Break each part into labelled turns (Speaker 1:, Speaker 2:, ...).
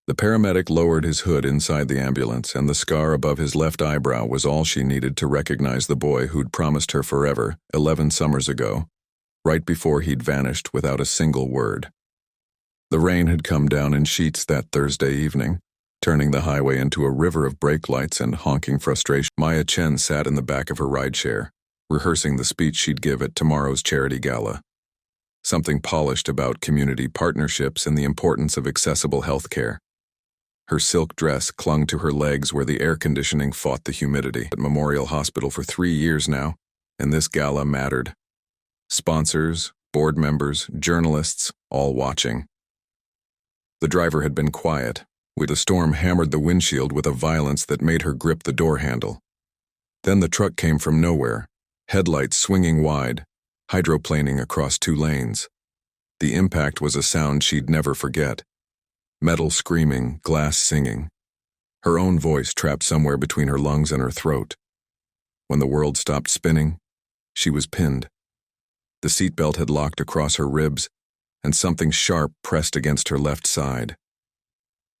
Speaker 1: The paramedic lowered his hood inside the ambulance, and the scar above his left eyebrow was all she needed to recognize the boy who'd promised her forever 11 summers ago, right before he'd vanished without a single word. The rain had come down in sheets that Thursday evening, turning the highway into a river of brake lights and honking frustration. Maya Chen sat in the back of her rideshare, rehearsing the speech she'd give at tomorrow's charity gala. Something polished about community partnerships and the importance of accessible health care. Her silk dress clung to her legs where the air conditioning fought the humidity. At Memorial Hospital for 3 years now, and this gala mattered. Sponsors, board members, journalists, all watching. The driver had been quiet, with the storm hammered the windshield with a violence that made her grip the door handle. Then the truck came from nowhere, headlights swinging wide, hydroplaning across 2 lanes. The impact was a sound she'd never forget. Metal screaming, glass singing. Her own voice trapped somewhere between her lungs and her throat. When the world stopped spinning, she was pinned. The seatbelt had locked across her ribs, and something sharp pressed against her left side.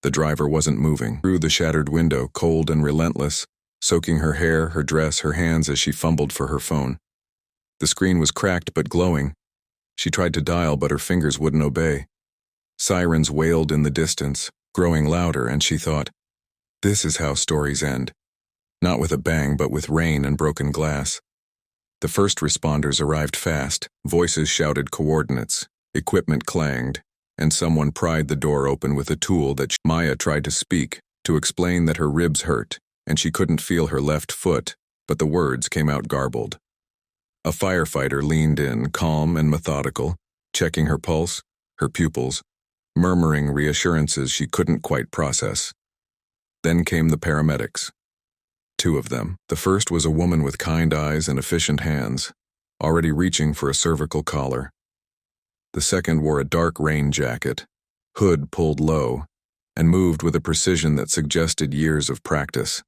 Speaker 1: The driver wasn't moving. Through the shattered window, cold and relentless, soaking her hair, her dress, her hands as she fumbled for her phone. The screen was cracked but glowing. She tried to dial, but her fingers wouldn't obey. Sirens wailed in the distance, growing louder, and she thought, this is how stories end. Not with a bang, but with rain and broken glass. The first responders arrived fast, voices shouted coordinates, equipment clanged, and someone pried the door open with a tool that Maya tried to speak, to explain that her ribs hurt, and she couldn't feel her left foot, but the words came out garbled. A firefighter leaned in, calm and methodical, checking her pulse, her pupils, murmuring reassurances she couldn't quite process. Then came the paramedics. 2 of them. The first was a woman with kind eyes and efficient hands, already reaching for a cervical collar. The second wore a dark rain jacket, hood pulled low, and moved with a precision that suggested years of practice.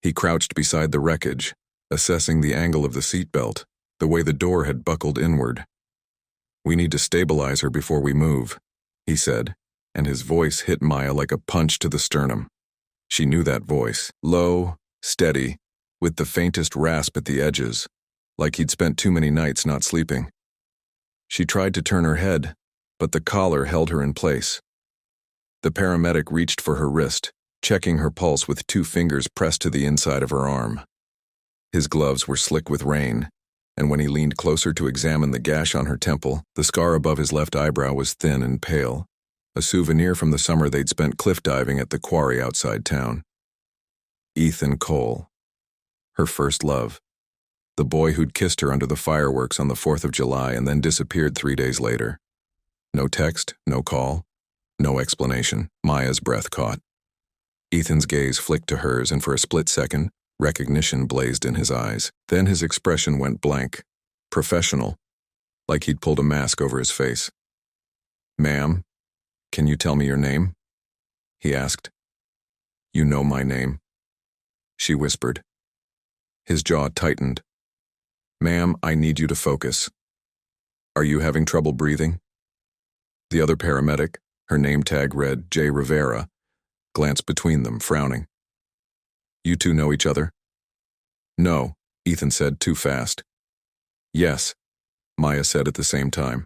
Speaker 1: He crouched beside the wreckage, assessing the angle of the seatbelt, the way the door had buckled inward. "We need to stabilize her before we move," he said, and his voice hit Maya like a punch to the sternum. She knew that voice, low, steady, with the faintest rasp at the edges, like he'd spent too many nights not sleeping. She tried to turn her head, but the collar held her in place. The paramedic reached for her wrist, checking her pulse with 2 fingers pressed to the inside of her arm. His gloves were slick with rain, and when he leaned closer to examine the gash on her temple, the scar above his left eyebrow was thin and pale, a souvenir from the summer they'd spent cliff diving at the quarry outside town. Ethan Cole. Her first love. The boy who'd kissed her under the fireworks on the 4th of July and then disappeared 3 days later. No text, no call, no explanation. Maya's breath caught. Ethan's gaze flicked to hers, and for a split second, recognition blazed in his eyes. Then his expression went blank, professional, like he'd pulled a mask over his face. "Ma'am, can you tell me your name?" he asked. "You know my name," she whispered. His jaw tightened. "Ma'am, I need you to focus. Are you having trouble breathing?" The other paramedic, her name tag read J. Rivera, glanced between them, frowning. "You 2 know each other?" "No," Ethan said too fast. "Yes," Maya said at the same time.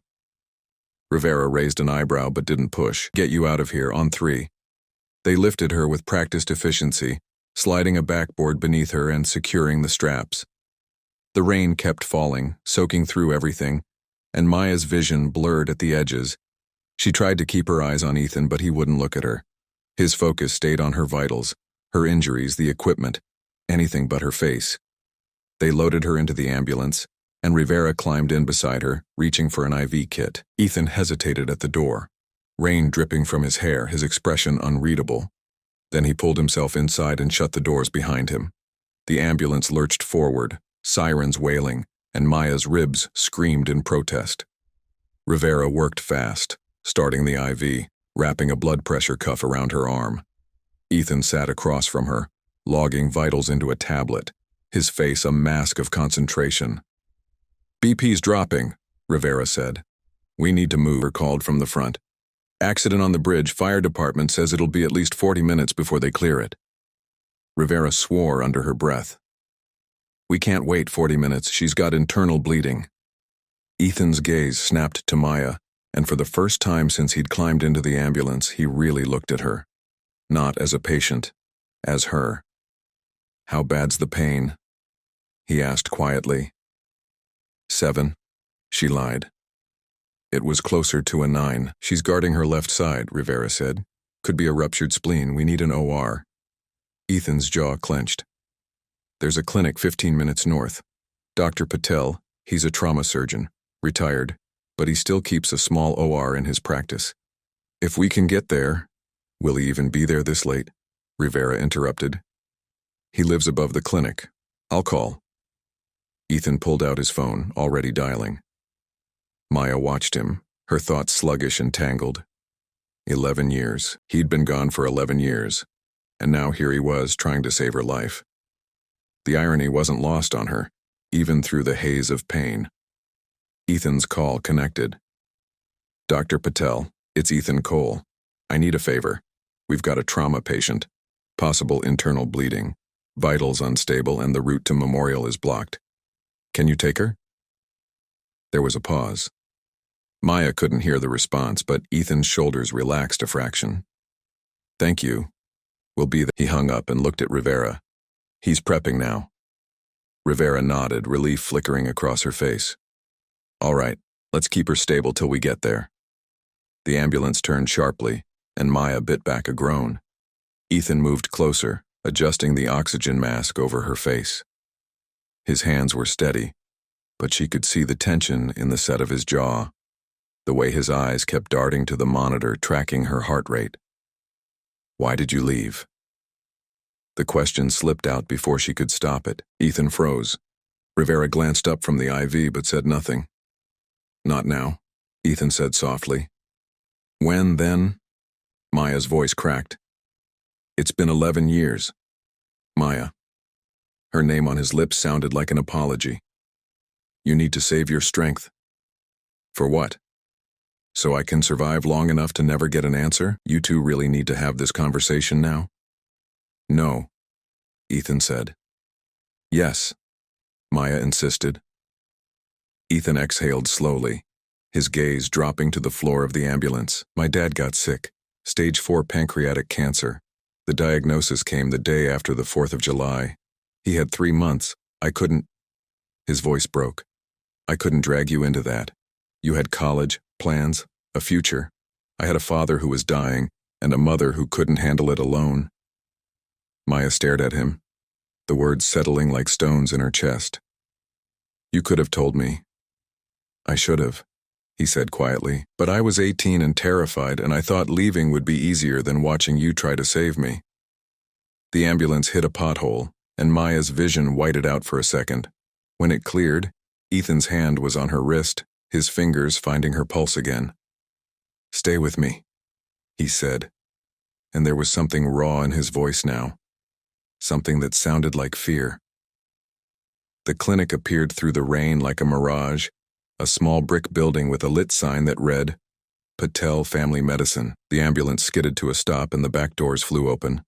Speaker 1: Rivera raised an eyebrow but didn't push. "Get you out of here, on 3. They lifted her with practiced efficiency, sliding a backboard beneath her and securing the straps. The rain kept falling, soaking through everything, and Maya's vision blurred at the edges. She tried to keep her eyes on Ethan, but he wouldn't look at her. His focus stayed on her vitals, her injuries, the equipment, anything but her face. They loaded her into the ambulance, and Rivera climbed in beside her, reaching for an IV kit. Ethan hesitated at the door, rain dripping from his hair, his expression unreadable. Then he pulled himself inside and shut the doors behind him. The ambulance lurched forward, sirens wailing, and Maya's ribs screamed in protest. Rivera worked fast, starting the IV, wrapping a blood pressure cuff around her arm. Ethan sat across from her, logging vitals into a tablet, his face a mask of concentration. "BP's dropping," Rivera said. "We need to move," called from the front. Accident on the bridge. Fire department says it'll be at least 40 minutes before they clear it. Rivera swore under her breath. We can't wait 40 minutes. She's got internal bleeding. Ethan's gaze snapped to Maya, and for the first time since he'd climbed into the ambulance, he really looked at her. Not as a patient, as her. How bad's the pain? He asked quietly. 7. She lied. It was closer to a 9. She's guarding her left side, Rivera said. Could be a ruptured spleen. We need an OR. Ethan's jaw clenched. There's a clinic 15 minutes north. Dr. Patel, he's a trauma surgeon, retired, but he still keeps a small OR in his practice. If we can get there. Will he even be there this late? Rivera interrupted. He lives above the clinic. I'll call. Ethan pulled out his phone, already dialing. Maya watched him, her thoughts sluggish and tangled. 11 years. He'd been gone for 11 years. And now here he was, trying to save her life. The irony wasn't lost on her, even through the haze of pain. Ethan's call connected. Dr. Patel, it's Ethan Cole. I need a favor. We've got a trauma patient. Possible internal bleeding. Vitals unstable and the route to Memorial is blocked. Can you take her? There was a pause. Maya couldn't hear the response, but Ethan's shoulders relaxed a fraction. Thank you. We'll be there. He hung up and looked at Rivera. He's prepping now. Rivera nodded, relief flickering across her face. All right, let's keep her stable till we get there. The ambulance turned sharply, and Maya bit back a groan. Ethan moved closer, adjusting the oxygen mask over her face. His hands were steady, but she could see the tension in the set of his jaw, the way his eyes kept darting to the monitor, tracking her heart rate. Why did you leave? The question slipped out before she could stop it. Ethan froze. Rivera glanced up from the IV but said nothing. Not now, Ethan said softly. When, then? Maya's voice cracked. It's been 11 years. Maya. Her name on his lips sounded like an apology. You need to save your strength. For what? So I can survive long enough to never get an answer? You two really need to have this conversation now? No, Ethan said. Yes, Maya insisted. Ethan exhaled slowly, his gaze dropping to the floor of the ambulance. My dad got sick, stage 4 pancreatic cancer. The diagnosis came the day after the 4th of July. He had 3 months. I couldn't. His voice broke. I couldn't drag you into that. You had college, plans, a future. I had a father who was dying, and a mother who couldn't handle it alone. Maya stared at him, the words settling like stones in her chest. You could have told me. I should have, he said quietly, but I was 18 and terrified, and I thought leaving would be easier than watching you try to save me. The ambulance hit a pothole, and Maya's vision whited out for a second. When it cleared, Ethan's hand was on her wrist, his fingers finding her pulse again. Stay with me, he said, and there was something raw in his voice now, something that sounded like fear. The clinic appeared through the rain like a mirage, a small brick building with a lit sign that read, Patel Family Medicine. The ambulance skidded to a stop and the back doors flew open.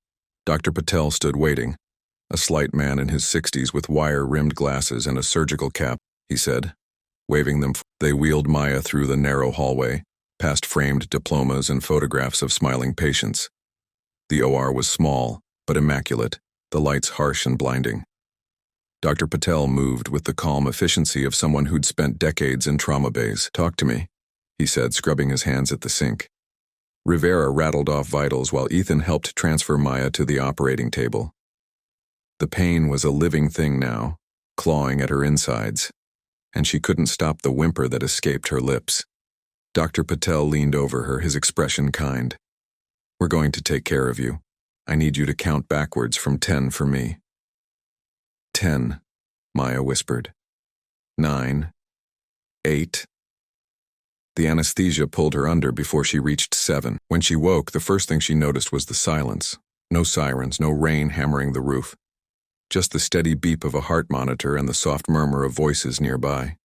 Speaker 1: Dr. Patel stood waiting, a slight man in his 60s with wire-rimmed glasses and a surgical cap, he said, waving them. They wheeled Maya through the narrow hallway, past framed diplomas and photographs of smiling patients. The OR was small, but immaculate, the lights harsh and blinding. Dr. Patel moved with the calm efficiency of someone who'd spent decades in trauma bays. Talk to me, he said, scrubbing his hands at the sink. Rivera rattled off vitals while Ethan helped transfer Maya to the operating table. The pain was a living thing now, clawing at her insides, and she couldn't stop the whimper that escaped her lips. Dr. Patel leaned over her, his expression kind. We're going to take care of you. I need you to count backwards from 10 for me. 10, Maya whispered. 9, 8. The anesthesia pulled her under before she reached 7. When she woke, the first thing she noticed was the silence. No sirens, no rain hammering the roof. Just the steady beep of a heart monitor and the soft murmur of voices nearby.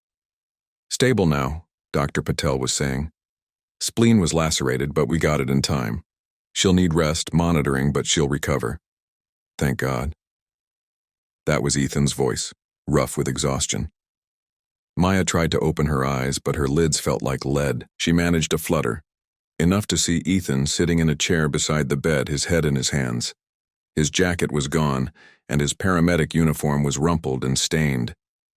Speaker 1: Stable now, Dr. Patel was saying. Spleen was lacerated, but we got it in time. She'll need rest, monitoring, but she'll recover. Thank God. That was Ethan's voice, rough with exhaustion. Maya tried to open her eyes, but her lids felt like lead. She managed to flutter, enough to see Ethan sitting in a chair beside the bed, his head in his hands. His jacket was gone, and his paramedic uniform was rumpled and stained.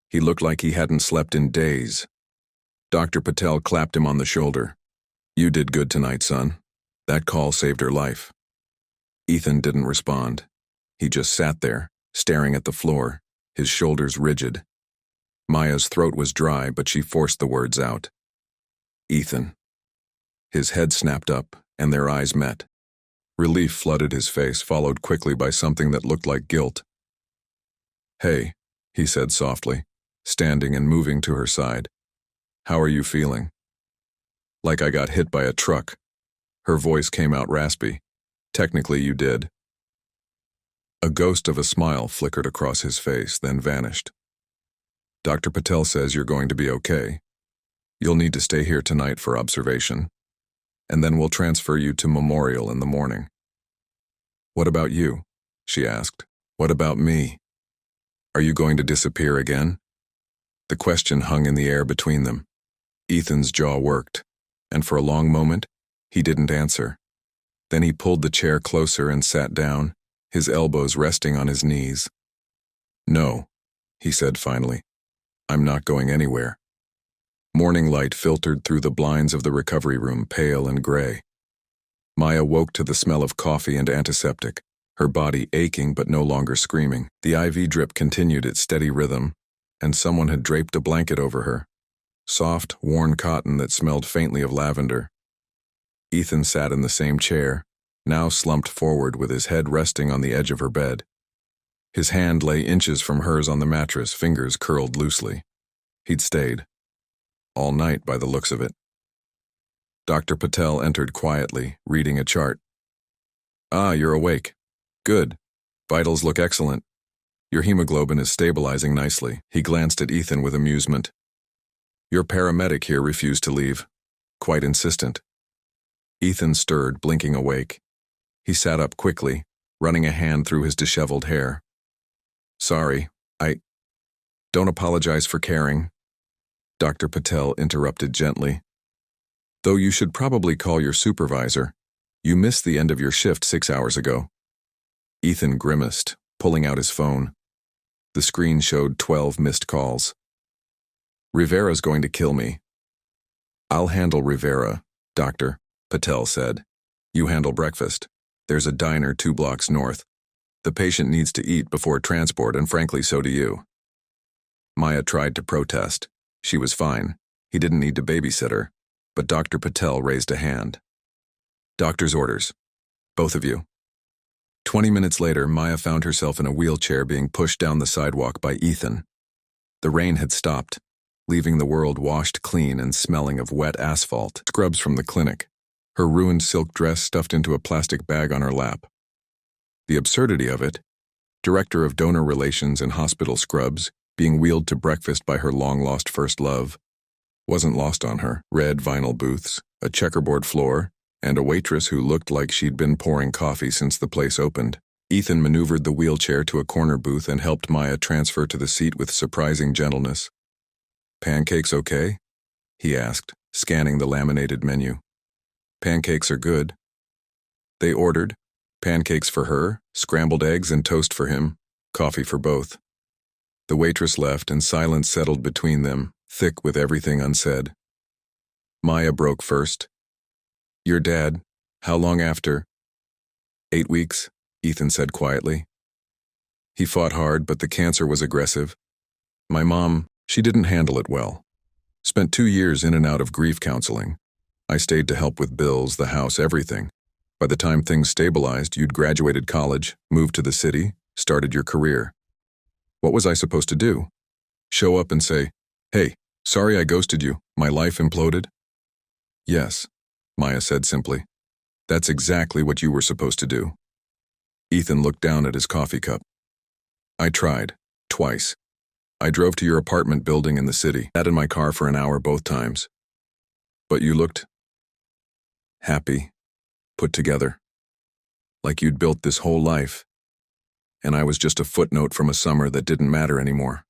Speaker 1: He looked like he hadn't slept in days. Dr. Patel clapped him on the shoulder. You did good tonight, son. That call saved her life. Ethan didn't respond. He just sat there, staring at the floor, his shoulders rigid. Maya's throat was dry, but she forced the words out. Ethan. His head snapped up, and their eyes met. Relief flooded his face, followed quickly by something that looked like guilt. Hey, he said softly, standing and moving to her side. How are you feeling? Like I got hit by a truck. Her voice came out raspy. Technically, you did. A ghost of a smile flickered across his face, then vanished. Dr. Patel says you're going to be okay. You'll need to stay here tonight for observation, and then we'll transfer you to Memorial in the morning. What about you? She asked. What about me? Are you going to disappear again? The question hung in the air between them. Ethan's jaw worked, and for a long moment, he didn't answer. Then he pulled the chair closer and sat down, his elbows resting on his knees. No, he said finally. I'm not going anywhere. Morning light filtered through the blinds of the recovery room, pale and gray. Maya woke to the smell of coffee and antiseptic, her body aching but no longer screaming. The IV drip continued its steady rhythm, and someone had draped a blanket over her. Soft, worn cotton that smelled faintly of lavender. Ethan sat in the same chair, now slumped forward with his head resting on the edge of her bed. His hand lay inches from hers on the mattress, fingers curled loosely. He'd stayed. All night, by the looks of it. Dr. Patel entered quietly, reading a chart. Ah, you're awake. Good. Vitals look excellent. Your hemoglobin is stabilizing nicely. He glanced at Ethan with amusement. Your paramedic here refused to leave. Quite insistent. Ethan stirred, blinking awake. He sat up quickly, running a hand through his disheveled hair. Sorry, don't apologize for caring. Dr. Patel interrupted gently. Though you should probably call your supervisor. You missed the end of your shift 6 hours ago. Ethan grimaced, pulling out his phone. The screen showed 12 missed calls. Rivera's going to kill me. I'll handle Rivera, Dr. Patel said. You handle breakfast. There's a diner 2 blocks north. The patient needs to eat before transport, and frankly, so do you. Maya tried to protest. She was fine. He didn't need to babysit her. But Dr. Patel raised a hand. Doctor's orders. Both of you. 20 minutes later, Maya found herself in a wheelchair being pushed down the sidewalk by Ethan. The rain had stopped, leaving the world washed clean and smelling of wet asphalt. Scrubs from the clinic. Her ruined silk dress stuffed into a plastic bag on her lap. The absurdity of it, director of donor relations and hospital scrubs, being wheeled to breakfast by her long-lost first love, wasn't lost on her. Red vinyl booths, a checkerboard floor, and a waitress who looked like she'd been pouring coffee since the place opened. Ethan maneuvered the wheelchair to a corner booth and helped Maya transfer to the seat with surprising gentleness. Pancakes okay? He asked, scanning the laminated menu. Pancakes are good. They ordered. Pancakes for her, scrambled eggs and toast for him, coffee for both. The waitress left and silence settled between them, thick with everything unsaid. Maya broke first. Your dad, how long after? 8 weeks, Ethan said quietly. He fought hard, but the cancer was aggressive. My mom, she didn't handle it well. Spent 2 years in and out of grief counseling. I stayed to help with bills, the house, everything. By the time things stabilized, you'd graduated college, moved to the city, started your career. What was I supposed to do? Show up and say, hey, sorry I ghosted you, my life imploded? Yes, Maya said simply. That's exactly what you were supposed to do. Ethan looked down at his coffee cup. I tried, twice. I drove to your apartment building in the city, sat in my car for an hour both times. But you looked happy, put together. Like you'd built this whole life, and I was just a footnote from a summer that didn't matter anymore.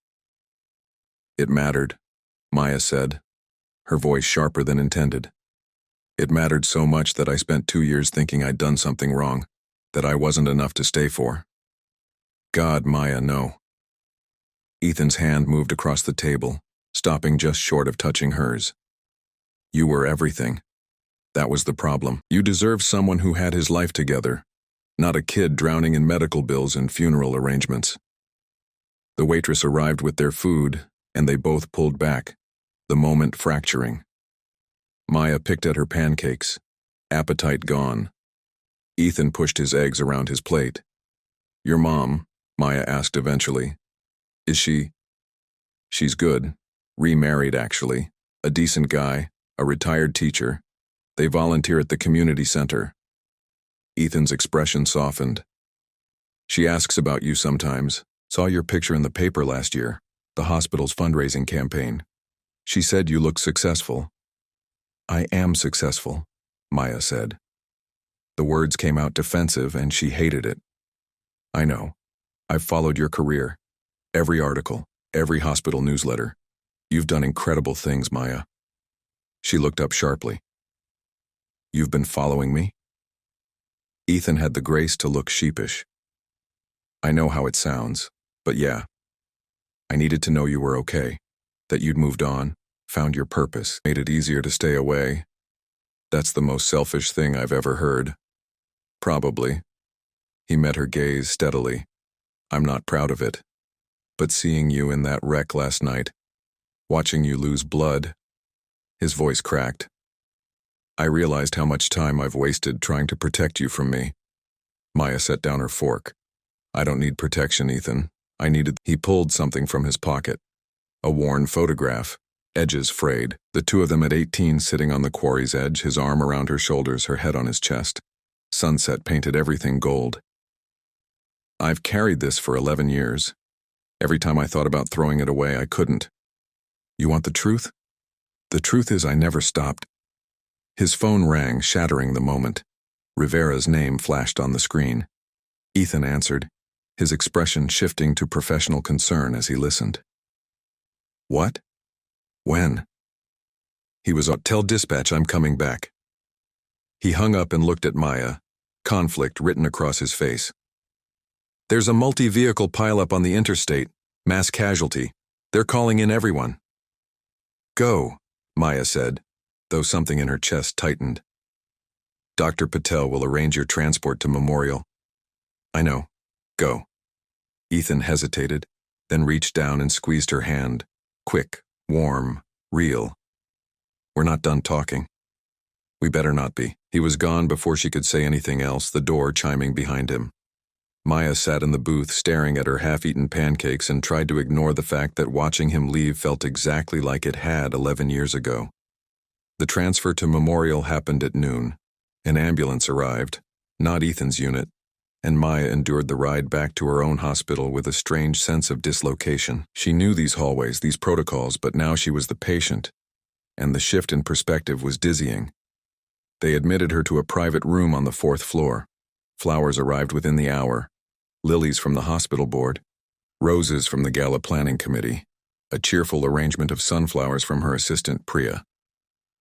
Speaker 1: It mattered, Maya said, her voice sharper than intended. It mattered so much that I spent 2 years thinking I'd done something wrong, that I wasn't enough to stay for. God, Maya, no. Ethan's hand moved across the table, stopping just short of touching hers. You were everything. That was the problem. You deserved someone who had his life together, not a kid drowning in medical bills and funeral arrangements. The waitress arrived with their food, and they both pulled back, the moment fracturing. Maya picked at her pancakes, appetite gone. Ethan pushed his eggs around his plate. Your mom, Maya asked eventually. Is she? She's good. Remarried, actually. A decent guy, a retired teacher. They volunteer at the community center. Ethan's expression softened. She asks about you sometimes. Saw your picture in the paper last year, the hospital's fundraising campaign. She said you look successful. I am successful, Maya said. The words came out defensive, and she hated it. I know. I've followed your career. Every article, every hospital newsletter. You've done incredible things, Maya. She looked up sharply. You've been following me? Ethan had the grace to look sheepish. I know how it sounds, but yeah. I needed to know you were okay, that you'd moved on, found your purpose, made it easier to stay away. That's the most selfish thing I've ever heard. Probably. He met her gaze steadily. I'm not proud of it. But seeing you in that wreck last night, watching you lose blood, his voice cracked. I realized how much time I've wasted trying to protect you from me. Maya set down her fork. I don't need protection, Ethan. He pulled something from his pocket. A worn photograph, edges frayed, the two of them at 18 sitting on the quarry's edge, his arm around her shoulders, her head on his chest. Sunset painted everything gold. I've carried this for 11 years. Every time I thought about throwing it away, I couldn't. You want the truth? The truth is I never stopped. His phone rang, shattering the moment. Rivera's name flashed on the screen. Ethan answered, his expression shifting to professional concern as he listened. What? When? He was out. Tell dispatch I'm coming back. He hung up and looked at Maya, conflict written across his face. There's a multi-vehicle pileup on the interstate, mass casualty. They're calling in everyone. Go, Maya said, though something in her chest tightened. Dr. Patel will arrange your transport to Memorial. I know. Go. Ethan hesitated, then reached down and squeezed her hand. Quick, warm, real. We're not done talking. We better not be. He was gone before she could say anything else, the door chiming behind him. Maya sat in the booth staring at her half-eaten pancakes and tried to ignore the fact that watching him leave felt exactly like it had 11 years ago. The transfer to Memorial happened at noon. An ambulance arrived, not Ethan's unit, and Maya endured the ride back to her own hospital with a strange sense of dislocation. She knew these hallways, these protocols, but now she was the patient, and the shift in perspective was dizzying. They admitted her to a private room on the 4th floor. Flowers arrived within the hour. Lilies from the hospital board, roses from the gala planning committee, a cheerful arrangement of sunflowers from her assistant, Priya.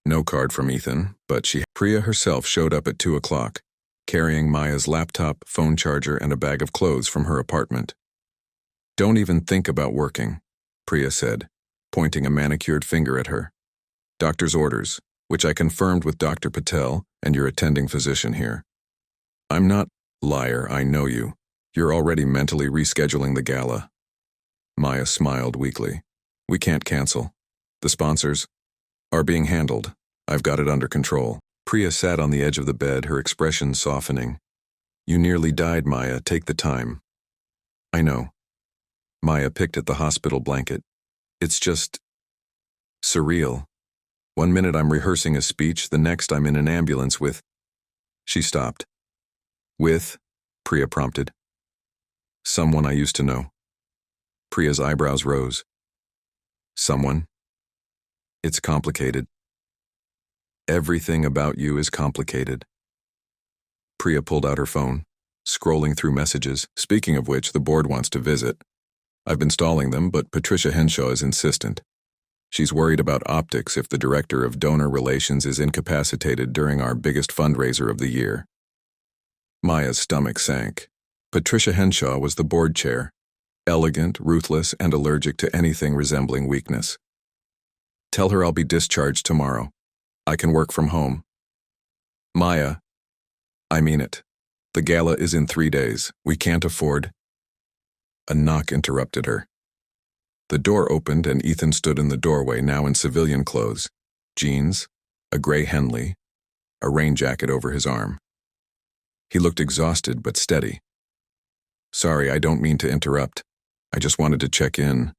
Speaker 1: No card from Ethan, but Priya herself showed up at 2 o'clock, carrying Maya's laptop, phone charger, and a bag of clothes from her apartment. Don't even think about working, Priya said, pointing a manicured finger at her. Doctor's orders, which I confirmed with Dr. Patel and your attending physician here. I'm not, liar, I know you. You're already mentally rescheduling the gala. Maya smiled weakly. We can't cancel. The sponsors are being handled. I've got it under control. Priya sat on the edge of the bed, her expression softening. You nearly died, Maya. Take the time. I know. Maya picked at the hospital blanket. It's just surreal. One minute I'm rehearsing a speech, the next I'm in an ambulance with... She stopped. With, Priya prompted. Someone I used to know. Priya's eyebrows rose. Someone? It's complicated. Everything about you is complicated. Priya pulled out her phone, scrolling through messages. Speaking of which, the board wants to visit. I've been stalling them, but Patricia Henshaw is insistent. She's worried about optics if the director of donor relations is incapacitated during our biggest fundraiser of the year. Maya's stomach sank. Patricia Henshaw was the board chair, elegant, ruthless, and allergic to anything resembling weakness. Tell her I'll be discharged tomorrow. I can work from home. Maya, I mean it. The gala is in 3 days. We can't afford. A knock interrupted her. The door opened and Ethan stood in the doorway, now in civilian clothes, jeans, a gray Henley, a rain jacket over his arm. He looked exhausted but steady. Sorry, I don't mean to interrupt. I just wanted to check in.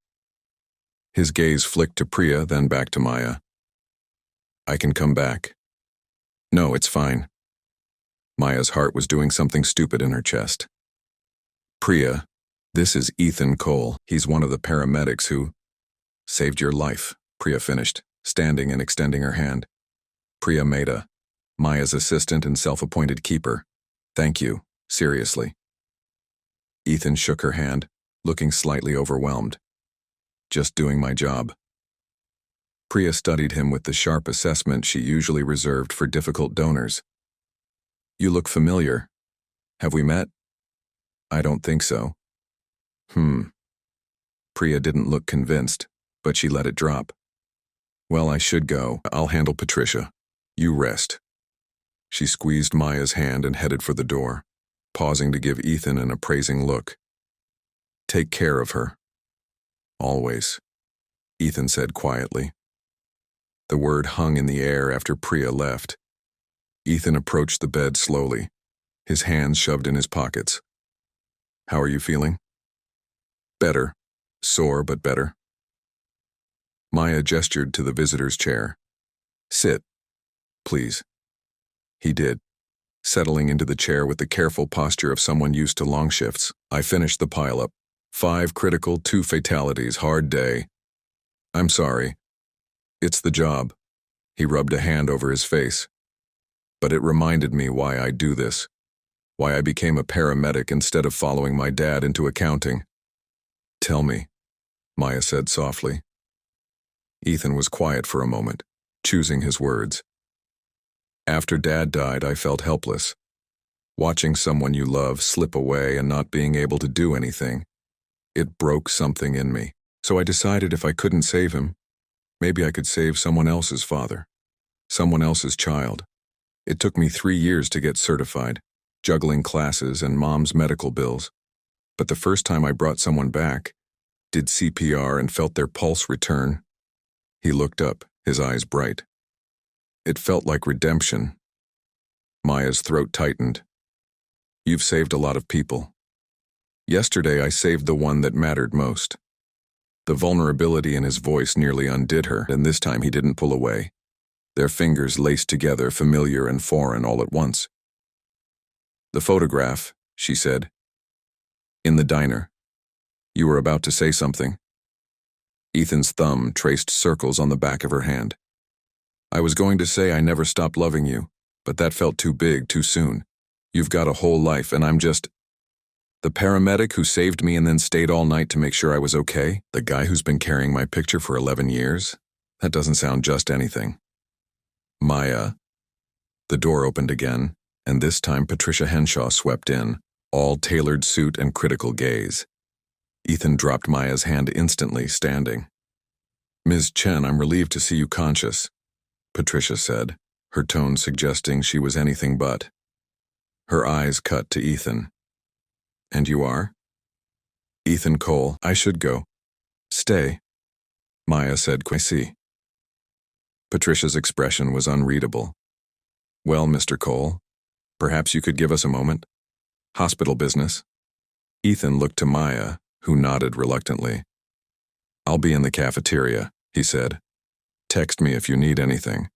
Speaker 1: His gaze flicked to Priya, then back to Maya. I can come back. No, it's fine. Maya's heart was doing something stupid in her chest. Priya, this is Ethan Cole. He's one of the paramedics who saved your life, Priya finished, standing and extending her hand. Priya Mehta, Maya's assistant and self-appointed keeper. Thank you, seriously. Ethan shook her hand, looking slightly overwhelmed. Just doing my job. Priya studied him with the sharp assessment she usually reserved for difficult donors. You look familiar. Have we met? I don't think so. Priya didn't look convinced, but she let it drop. Well, I should go. I'll handle Patricia. You rest. She squeezed Maya's hand and headed for the door, pausing to give Ethan an appraising look. Take care of her. Always, Ethan said quietly. The word hung in the air after Priya left. Ethan approached the bed slowly, his hands shoved in his pockets. How are you feeling? Better. Sore, but better. Maya gestured to the visitor's chair. Sit, please. He did, settling into the chair with the careful posture of someone used to long shifts. I finished the pileup. 5 critical, 2 fatalities, hard day. I'm sorry. It's the job. He rubbed a hand over his face. But it reminded me why I do this. Why I became a paramedic instead of following my dad into accounting. Tell me, Maya said softly. Ethan was quiet for a moment, choosing his words. After Dad died, I felt helpless. Watching someone you love slip away and not being able to do anything. It broke something in me. So I decided if I couldn't save him, maybe I could save someone else's father, someone else's child. It took me 3 years to get certified, juggling classes and Mom's medical bills. But the first time I brought someone back, did CPR and felt their pulse return, he looked up, his eyes bright. It felt like redemption. Maya's throat tightened. You've saved a lot of people. Yesterday I saved the one that mattered most. The vulnerability in his voice nearly undid her, and this time he didn't pull away. Their fingers laced together, familiar and foreign all at once. The photograph, she said. In the diner. You were about to say something. Ethan's thumb traced circles on the back of her hand. I was going to say I never stopped loving you, but that felt too big too soon. You've got a whole life and I'm just... The paramedic who saved me and then stayed all night to make sure I was okay? The guy who's been carrying my picture for 11 years? That doesn't sound just anything. Maya. The door opened again, and this time Patricia Henshaw swept in, all tailored suit and critical gaze. Ethan dropped Maya's hand instantly, standing. Ms. Chen, I'm relieved to see you conscious, Patricia said, her tone suggesting she was anything but. Her eyes cut to Ethan. And you are? Ethan Cole, I should go. Stay, Maya said quickly. Patricia's expression was unreadable. Well, Mr. Cole, perhaps you could give us a moment? Hospital business? Ethan looked to Maya, who nodded reluctantly. I'll be in the cafeteria, he said. Text me if you need anything.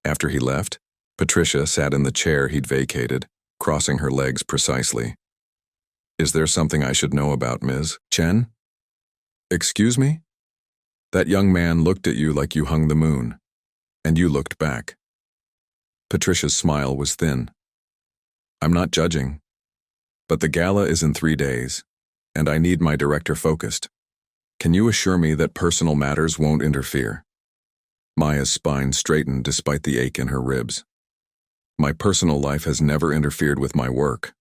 Speaker 1: After he left, Patricia sat in the chair he'd vacated, crossing her legs precisely. Is there something I should know about, Ms. Chen? Excuse me? That young man looked at you like you hung the moon, and you looked back. Patricia's smile was thin. I'm not judging. But the gala is in 3 days, and I need my director focused. Can you assure me that personal matters won't interfere? Maya's spine straightened despite the ache in her ribs. My personal life has never interfered with my work.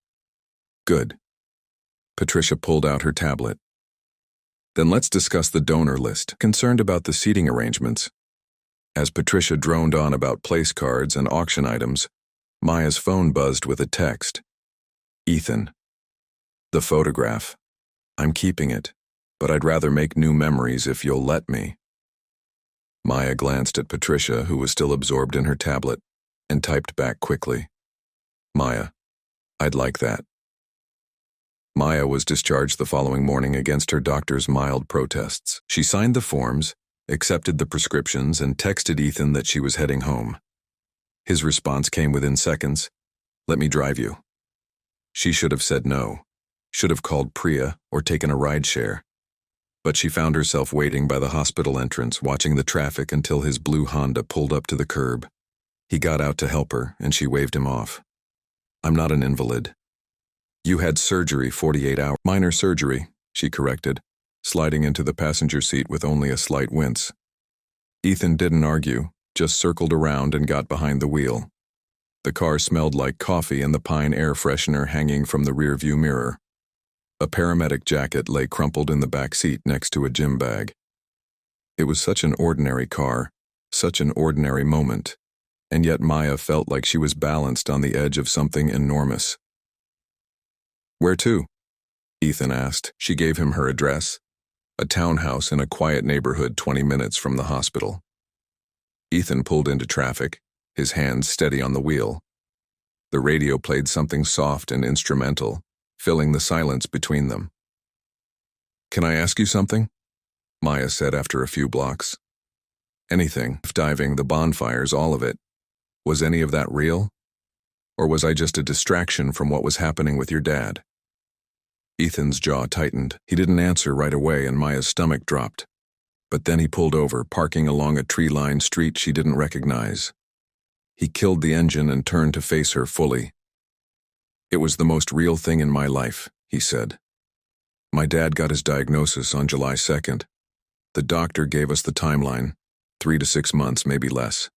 Speaker 1: Good. Patricia pulled out her tablet. Then let's discuss the donor list. Concerned about the seating arrangements. As Patricia droned on about place cards and auction items, Maya's phone buzzed with a text. Ethan. The photograph. I'm keeping it, but I'd rather make new memories if you'll let me. Maya glanced at Patricia, who was still absorbed in her tablet, and typed back quickly. Maya, I'd like that. Maya was discharged the following morning against her doctor's mild protests. She signed the forms, accepted the prescriptions, and texted Ethan that she was heading home. His response came within seconds. Let me drive you. She should have said no, should have called Priya or taken a rideshare. But she found herself waiting by the hospital entrance, watching the traffic until his blue Honda pulled up to the curb. He got out to help her, and she waved him off. I'm not an invalid. You had surgery 48 hours. Minor surgery, she corrected, sliding into the passenger seat with only a slight wince. Ethan didn't argue, just circled around and got behind the wheel. The car smelled like coffee and the pine air freshener hanging from the rearview mirror. A paramedic jacket lay crumpled in the back seat next to a gym bag. It was such an ordinary car, such an ordinary moment, and yet Maya felt like she was balanced on the edge of something enormous. Where to? Ethan asked. She gave him her address, a townhouse in a quiet neighborhood 20 minutes from the hospital. Ethan pulled into traffic, his hands steady on the wheel. The radio played something soft and instrumental, filling the silence between them. Can I ask you something? Maya said after a few blocks. Anything, diving, the bonfires, all of it. Was any of that real? Or was I just a distraction from what was happening with your dad? Ethan's jaw tightened. He didn't answer right away, and Maya's stomach dropped. But then he pulled over, parking along a tree-lined street she didn't recognize. He killed the engine and turned to face her fully. It was the most real thing in my life, he said. My dad got his diagnosis on July 2nd. The doctor gave us the timeline, 3 to 6 months, maybe less.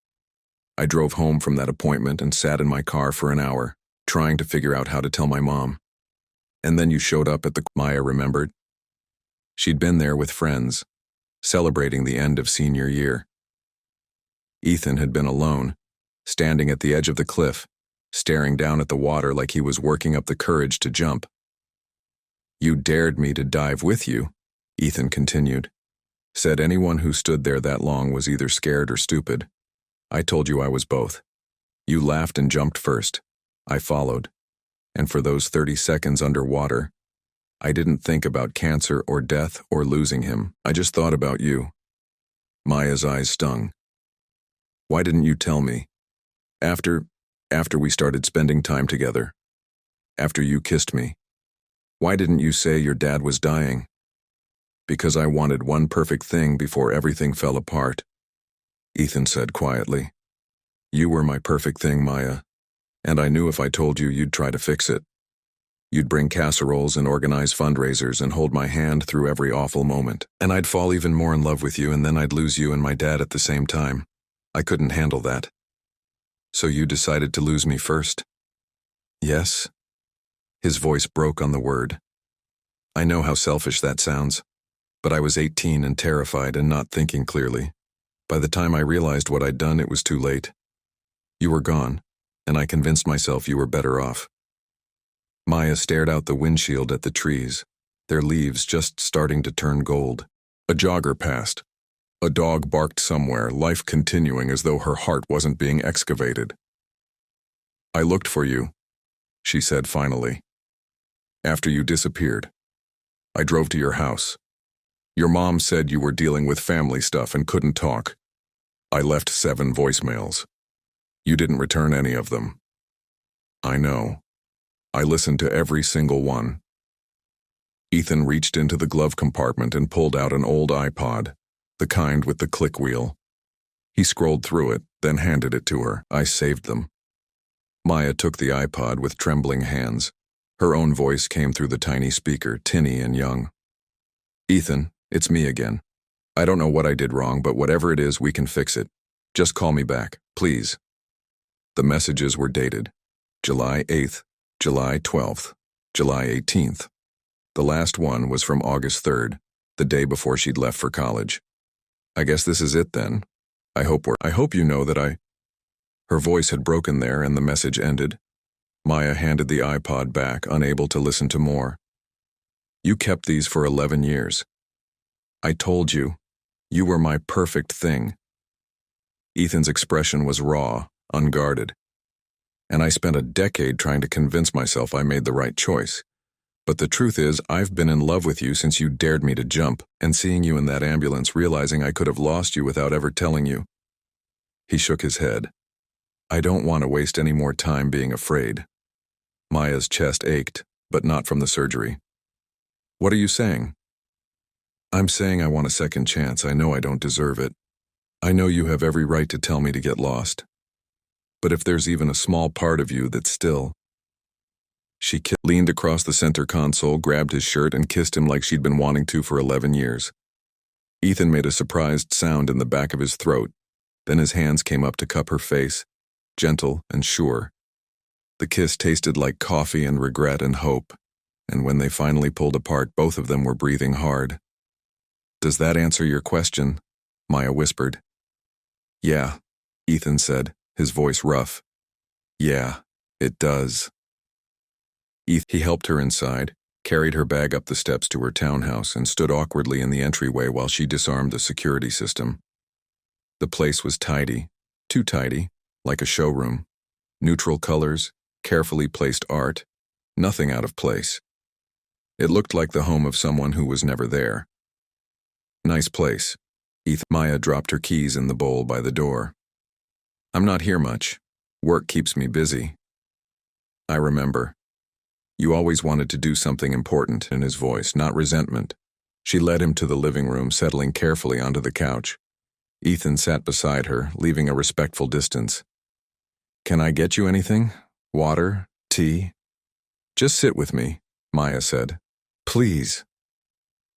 Speaker 1: I drove home from that appointment and sat in my car for an hour, trying to figure out how to tell my mom. And then you showed up at the... Maya remembered. She'd been there with friends, celebrating the end of senior year. Ethan had been alone, standing at the edge of the cliff, staring down at the water like he was working up the courage to jump. You dared me to dive with you, Ethan continued. Said anyone who stood there that long was either scared or stupid. I told you I was both. You laughed and jumped first. I followed. And for those 30 seconds underwater, I didn't think about cancer or death or losing him. I just thought about you. Maya's eyes stung. Why didn't you tell me? After we started spending time together. After you kissed me. Why didn't you say your dad was dying? Because I wanted one perfect thing before everything fell apart. Ethan said quietly. You were my perfect thing, Maya. And I knew if I told you, you'd try to fix it. You'd bring casseroles and organize fundraisers and hold my hand through every awful moment. And I'd fall even more in love with you, and then I'd lose you and my dad at the same time. I couldn't handle that. So you decided to lose me first? Yes? His voice broke on the word. I know how selfish that sounds, but I was 18 and terrified and not thinking clearly. By the time I realized what I'd done, it was too late. You were gone, and I convinced myself you were better off. Maya stared out the windshield at the trees, their leaves just starting to turn gold. A jogger passed. A dog barked somewhere, life continuing as though her heart wasn't being excavated. I looked for you, she said finally. After you disappeared. I drove to your house. Your mom said you were dealing with family stuff and couldn't talk. I left 7 voicemails. You didn't return any of them. I know. I listened to every single one. Ethan reached into the glove compartment and pulled out an old iPod, the kind with the click wheel. He scrolled through it, then handed it to her. I saved them. Maya took the iPod with trembling hands. Her own voice came through the tiny speaker, tinny and young. "Ethan, it's me again. I don't know what I did wrong, but whatever it is, we can fix it. Just call me back, please." The messages were dated July 8th, July 12th, July 18th. The last one was from August 3rd, the day before she'd left for college. "I guess this is it then. I hope you know that I—" Her voice had broken there and the message ended. Maya handed the iPod back, unable to listen to more. "You kept these for 11 years. I told you. You were my perfect thing." Ethan's expression was raw, unguarded. "And I spent a decade trying to convince myself I made the right choice. But the truth is, I've been in love with you since you dared me to jump, and seeing you in that ambulance, realizing I could have lost you without ever telling you." He shook his head. "I don't want to waste any more time being afraid." Maya's chest ached, but not from the surgery. "What are you saying?" "I'm saying I want a second chance. I know I don't deserve it. I know you have every right to tell me to get lost. But if there's even a small part of you that's still—" She leaned across the center console, grabbed his shirt, and kissed him like she'd been wanting to for 11 years. Ethan made a surprised sound in the back of his throat. Then his hands came up to cup her face, gentle and sure. The kiss tasted like coffee and regret and hope, and when they finally pulled apart, both of them were breathing hard. "Does that answer your question?" Maya whispered. "Yeah," Ethan said, his voice rough. "Yeah, it does." He helped her inside, carried her bag up the steps to her townhouse, and stood awkwardly in the entryway while she disarmed the security system. The place was tidy, too tidy, like a showroom. Neutral colors, carefully placed art, nothing out of place. It looked like the home of someone who was never there. "Nice place." Maya dropped her keys in the bowl by the door. "I'm not here much. Work keeps me busy." "I remember. You always wanted to do something important," in his voice, not resentment. She led him to the living room, settling carefully onto the couch. Ethan sat beside her, leaving a respectful distance. "Can I get you anything? Water? Tea?" "Just sit with me," Maya said. "Please."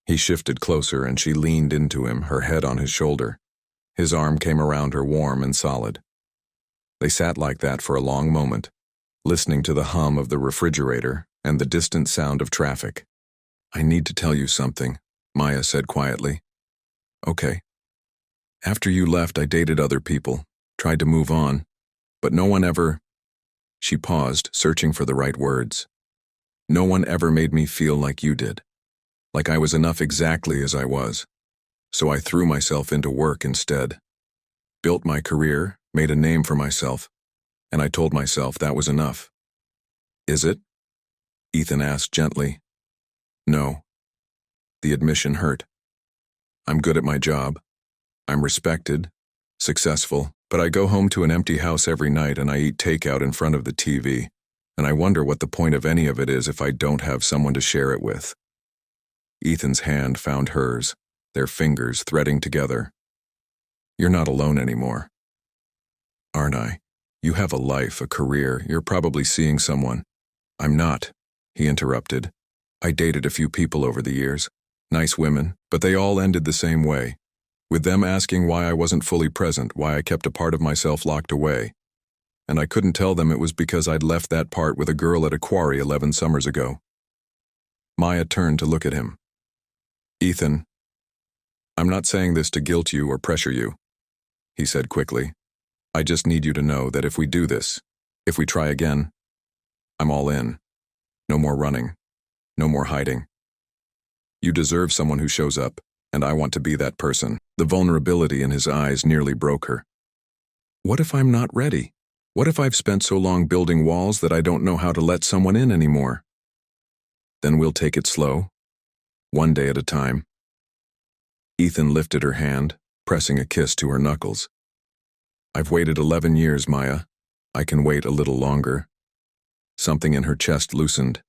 Speaker 1: He shifted closer and she leaned into him, her head on his shoulder. His arm came around her, warm and solid. They sat like that for a long moment, listening to the hum of the refrigerator and the distant sound of traffic. "I need to tell you something," Maya said quietly. "Okay. After you left, I dated other people, tried to move on, but no one ever—" She paused, searching for the right words. "No one ever made me feel like you did, like I was enough exactly as I was. So I threw myself into work instead. Built my career, made a name for myself, and I told myself that was enough." "Is it?" Ethan asked gently. "No." The admission hurt. "I'm good at my job. I'm respected, successful, but I go home to an empty house every night and I eat takeout in front of the TV, and I wonder what the point of any of it is if I don't have someone to share it with." Ethan's hand found hers, their fingers threading together. "You're not alone anymore." "Aren't I? You have a life, a career, you're probably seeing someone." "I'm not," he interrupted. "I dated a few people over the years, nice women, but they all ended the same way, with them asking why I wasn't fully present, why I kept a part of myself locked away. And I couldn't tell them it was because I'd left that part with a girl at a quarry 11 summers ago." Maya turned to look at him. "Ethan, I'm not saying this to guilt you or pressure you," he said quickly. "I just need you to know that if we do this, if we try again, I'm all in. No more running. No more hiding. You deserve someone who shows up, and I want to be that person." The vulnerability in his eyes nearly broke her. "What if I'm not ready? What if I've spent so long building walls that I don't know how to let someone in anymore?" "Then we'll take it slow, one day at a time." Ethan lifted her hand, pressing a kiss to her knuckles. "I've waited 11 years, Maya. I can wait a little longer." Something in her chest loosened.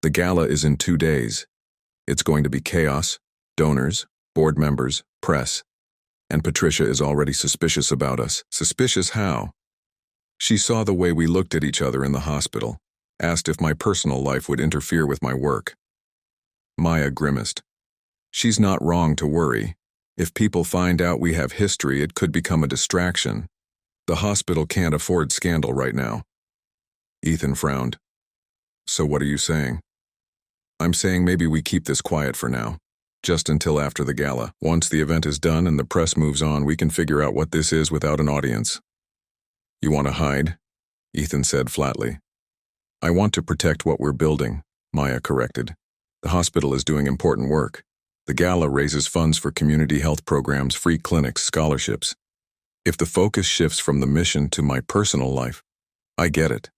Speaker 1: "The gala is in 2 days. It's going to be chaos, donors, board members, press. And Patricia is already suspicious about us." "Suspicious how?" She saw the way we looked at each other in the hospital, asked if my personal life would interfere with my work. Maya grimaced. She's not wrong to worry. If people find out we have history, it could become a distraction. The hospital can't afford scandal right now. Ethan frowned. So what are you saying? I'm saying maybe we keep this quiet for now, just until after the gala. Once the event is done and the press moves on, we can figure out what this is without an audience. You want to hide? Ethan said flatly. I want to protect what we're building, Maya corrected. The hospital is doing important work. The gala raises funds for community health programs, free clinics, scholarships. If the focus shifts from the mission to my personal life, I get it.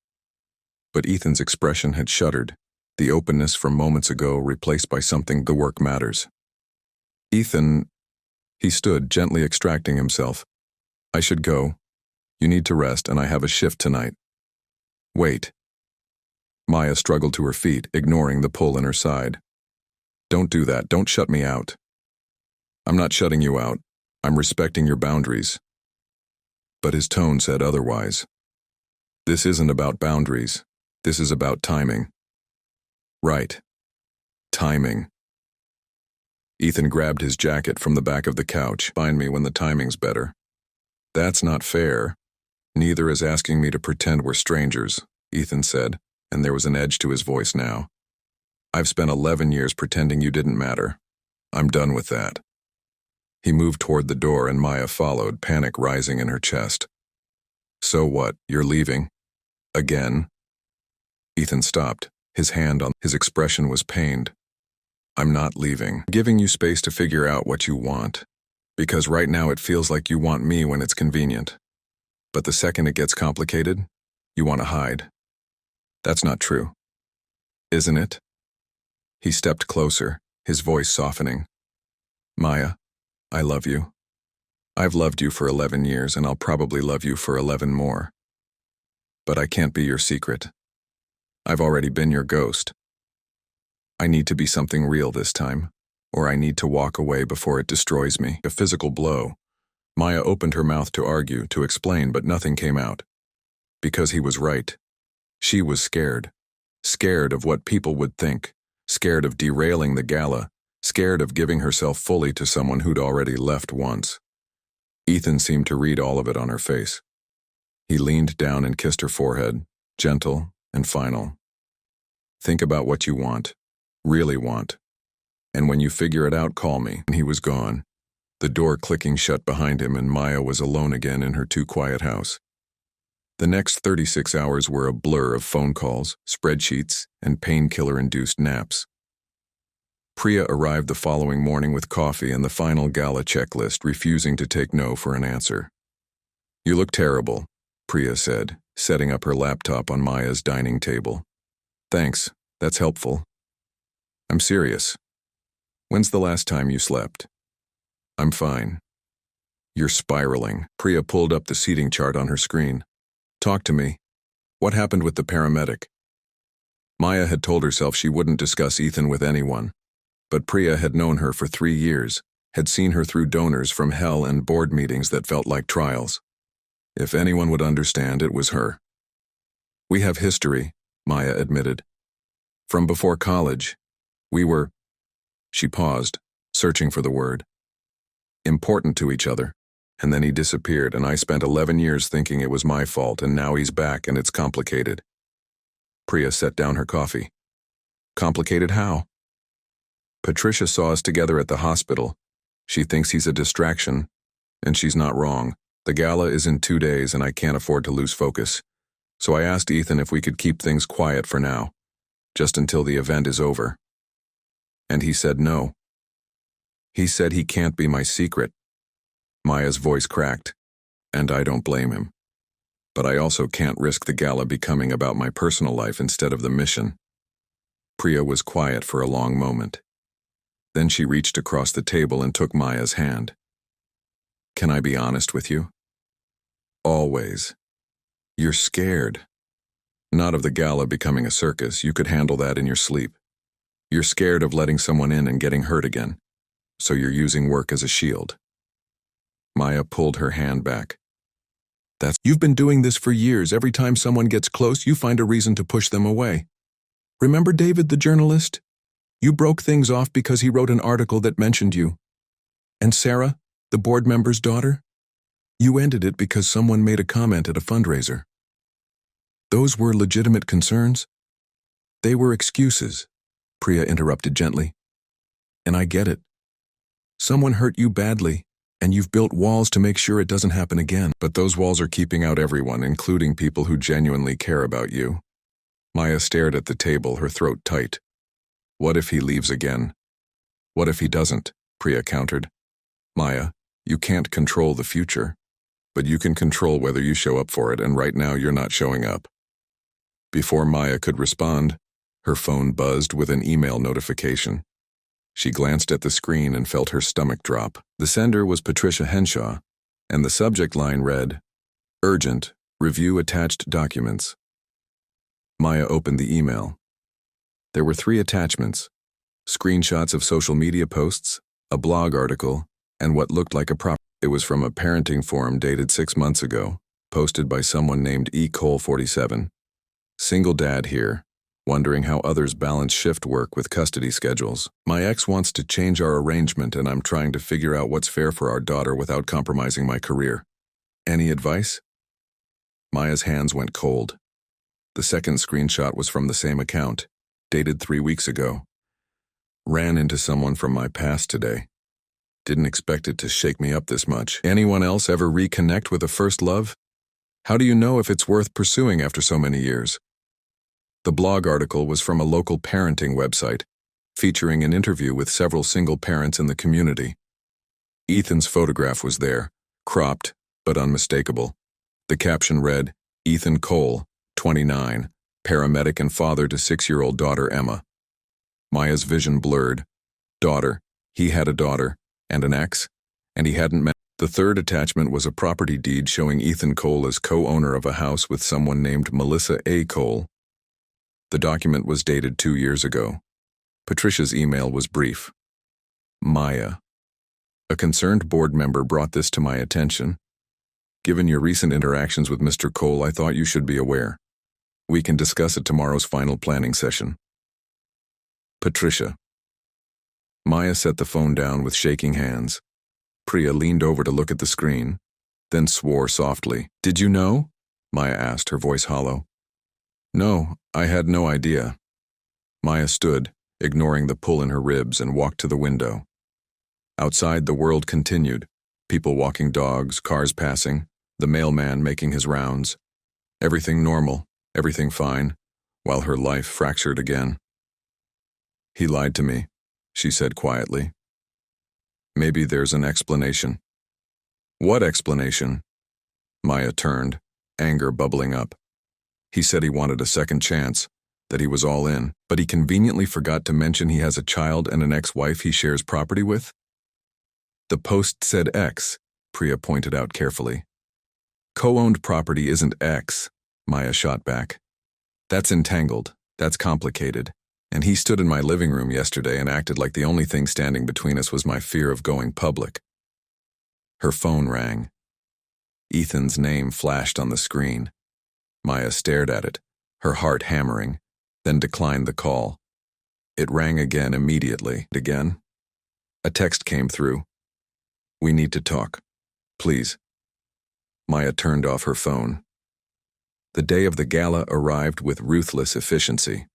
Speaker 1: But Ethan's expression had shuddered, the openness from moments ago replaced by something. The work matters. Ethan, he stood, gently extracting himself. I should go. You need to rest, and I have a shift tonight. Wait. Maya struggled to her feet, ignoring the pull in her side. Don't do that. Don't shut me out. I'm not shutting you out. I'm respecting your boundaries. But his tone said otherwise. This isn't about boundaries. This is about timing. Right. Timing. Ethan grabbed his jacket from the back of the couch. Find me when the timing's better. That's not fair. Neither is asking me to pretend we're strangers, Ethan said, and there was an edge to his voice now. I've spent 11 years pretending you didn't matter. I'm done with that. He moved toward the door and Maya followed, panic rising in her chest. So what, you're leaving? Again? Ethan stopped, his hand on his expression was pained. I'm not leaving. I'm giving you space to figure out what you want. Because right now it feels like you want me when it's convenient. But the second it gets complicated, you want to hide. That's not true. Isn't it? He stepped closer, his voice softening. Maya, I love you. I've loved you for 11 years and I'll probably love you for 11 more. But I can't be your secret. I've already been your ghost. I need to be something real this time, or I need to walk away before it destroys me. A physical blow. Maya opened her mouth to argue, to explain, but nothing came out. Because he was right. She was scared. Scared of what people would think. Scared of derailing the gala. Scared of giving herself fully to someone who'd already left once. Ethan seemed to read all of it on her face. He leaned down and kissed her forehead, gentle and final. Think about what you want, really want. And when you figure it out, call me. And he was gone, the door clicking shut behind him, and Maya was alone again in her too-quiet house. The next 36 hours were a blur of phone calls, spreadsheets, and painkiller-induced naps. Priya arrived the following morning with coffee and the final gala checklist, refusing to take no for an answer. You look terrible, Priya said, setting up her laptop on Maya's dining table. Thanks, that's helpful. I'm serious. When's the last time you slept? I'm fine. You're spiraling. Priya pulled up the seating chart on her screen. Talk to me. What happened with the paramedic? Maya had told herself she wouldn't discuss Ethan with anyone. But Priya had known her for 3 years, had seen her through donors from hell and board meetings that felt like trials. If anyone would understand, it was her. We have history, Maya admitted. From before college, we were... She paused, searching for the word. Important to each other. And then he disappeared, and I spent 11 years thinking it was my fault, and now he's back and it's complicated. Priya set down her coffee. Complicated how? Patricia saw us together at the hospital. She thinks he's a distraction, and she's not wrong. The gala is in 2 days, and I can't afford to lose focus. So I asked Ethan if we could keep things quiet for now, just until the event is over. And he said no. He said he can't be my secret. Maya's voice cracked, and I don't blame him. But I also can't risk the gala becoming about my personal life instead of the mission. Priya was quiet for a long moment. Then she reached across the table and took Maya's hand. Can I be honest with you? Always. You're scared. Not of the gala becoming a circus. You could handle that in your sleep. You're scared of letting someone in and getting hurt again. So you're using work as a shield. Maya pulled her hand back. You've been doing this for years. Every time someone gets close, you find a reason to push them away. Remember David, the journalist? You broke things off because he wrote an article that mentioned you. And Sarah, the board member's daughter? You ended it because someone made a comment at a fundraiser. Those were legitimate concerns? They were excuses, Priya interrupted gently. And I get it. Someone hurt you badly, and you've built walls to make sure it doesn't happen again. But those walls are keeping out everyone, including people who genuinely care about you. Maya stared at the table, her throat tight. What if he leaves again? What if he doesn't? Priya countered. Maya, you can't control the future, but you can control whether you show up for it, and right now you're not showing up. Before Maya could respond, her phone buzzed with an email notification. She glanced at the screen and felt her stomach drop. The sender was Patricia Henshaw, and the subject line read, Urgent, review attached documents. Maya opened the email. There were 3 attachments, screenshots of social media posts, a blog article, and what looked like a prop. It was from a parenting forum dated 6 months ago, posted by someone named Cole47. Single dad here, wondering how others balance shift work with custody schedules. My ex wants to change our arrangement, and I'm trying to figure out what's fair for our daughter without compromising my career. Any advice? Maya's hands went cold. The second screenshot was from the same account, dated 3 weeks ago. Ran into someone from my past today. Didn't expect it to shake me up this much. Anyone else ever reconnect with a first love? How do you know if it's worth pursuing after so many years? The blog article was from a local parenting website, featuring an interview with several single parents in the community. Ethan's photograph was there, cropped but unmistakable. The caption read, Ethan Cole, 29, paramedic and father to 6-year-old daughter Emma. Maya's vision blurred. Daughter. He had a daughter, and an ex, and he hadn't met. The third attachment was a property deed showing Ethan Cole as co-owner of a house with someone named Melissa A. Cole. The document was dated 2 years ago. Patricia's email was brief. Maya. A concerned board member brought this to my attention. Given your recent interactions with Mr. Cole, I thought you should be aware. We can discuss at tomorrow's final planning session. Patricia. Maya set the phone down with shaking hands. Priya leaned over to look at the screen, then swore softly. Did you know? Maya asked, her voice hollow. No, I had no idea. Maya stood, ignoring the pull in her ribs, and walked to the window. Outside, the world continued. People walking dogs, cars passing, the mailman making his rounds. Everything normal, everything fine, while her life fractured again. He lied to me, she said quietly. Maybe there's an explanation. What explanation? Maya turned, anger bubbling up. He said he wanted a second chance, that he was all in, but he conveniently forgot to mention he has a child and an ex-wife he shares property with? The post said ex, Priya pointed out carefully. Co-owned property isn't ex, Maya shot back. That's entangled, that's complicated, and he stood in my living room yesterday and acted like the only thing standing between us was my fear of going public. Her phone rang. Ethan's name flashed on the screen. Maya stared at it, her heart hammering, then declined the call. It rang again immediately. Again. A text came through. We need to talk. Please. Maya turned off her phone. The day of the gala arrived with ruthless efficiency.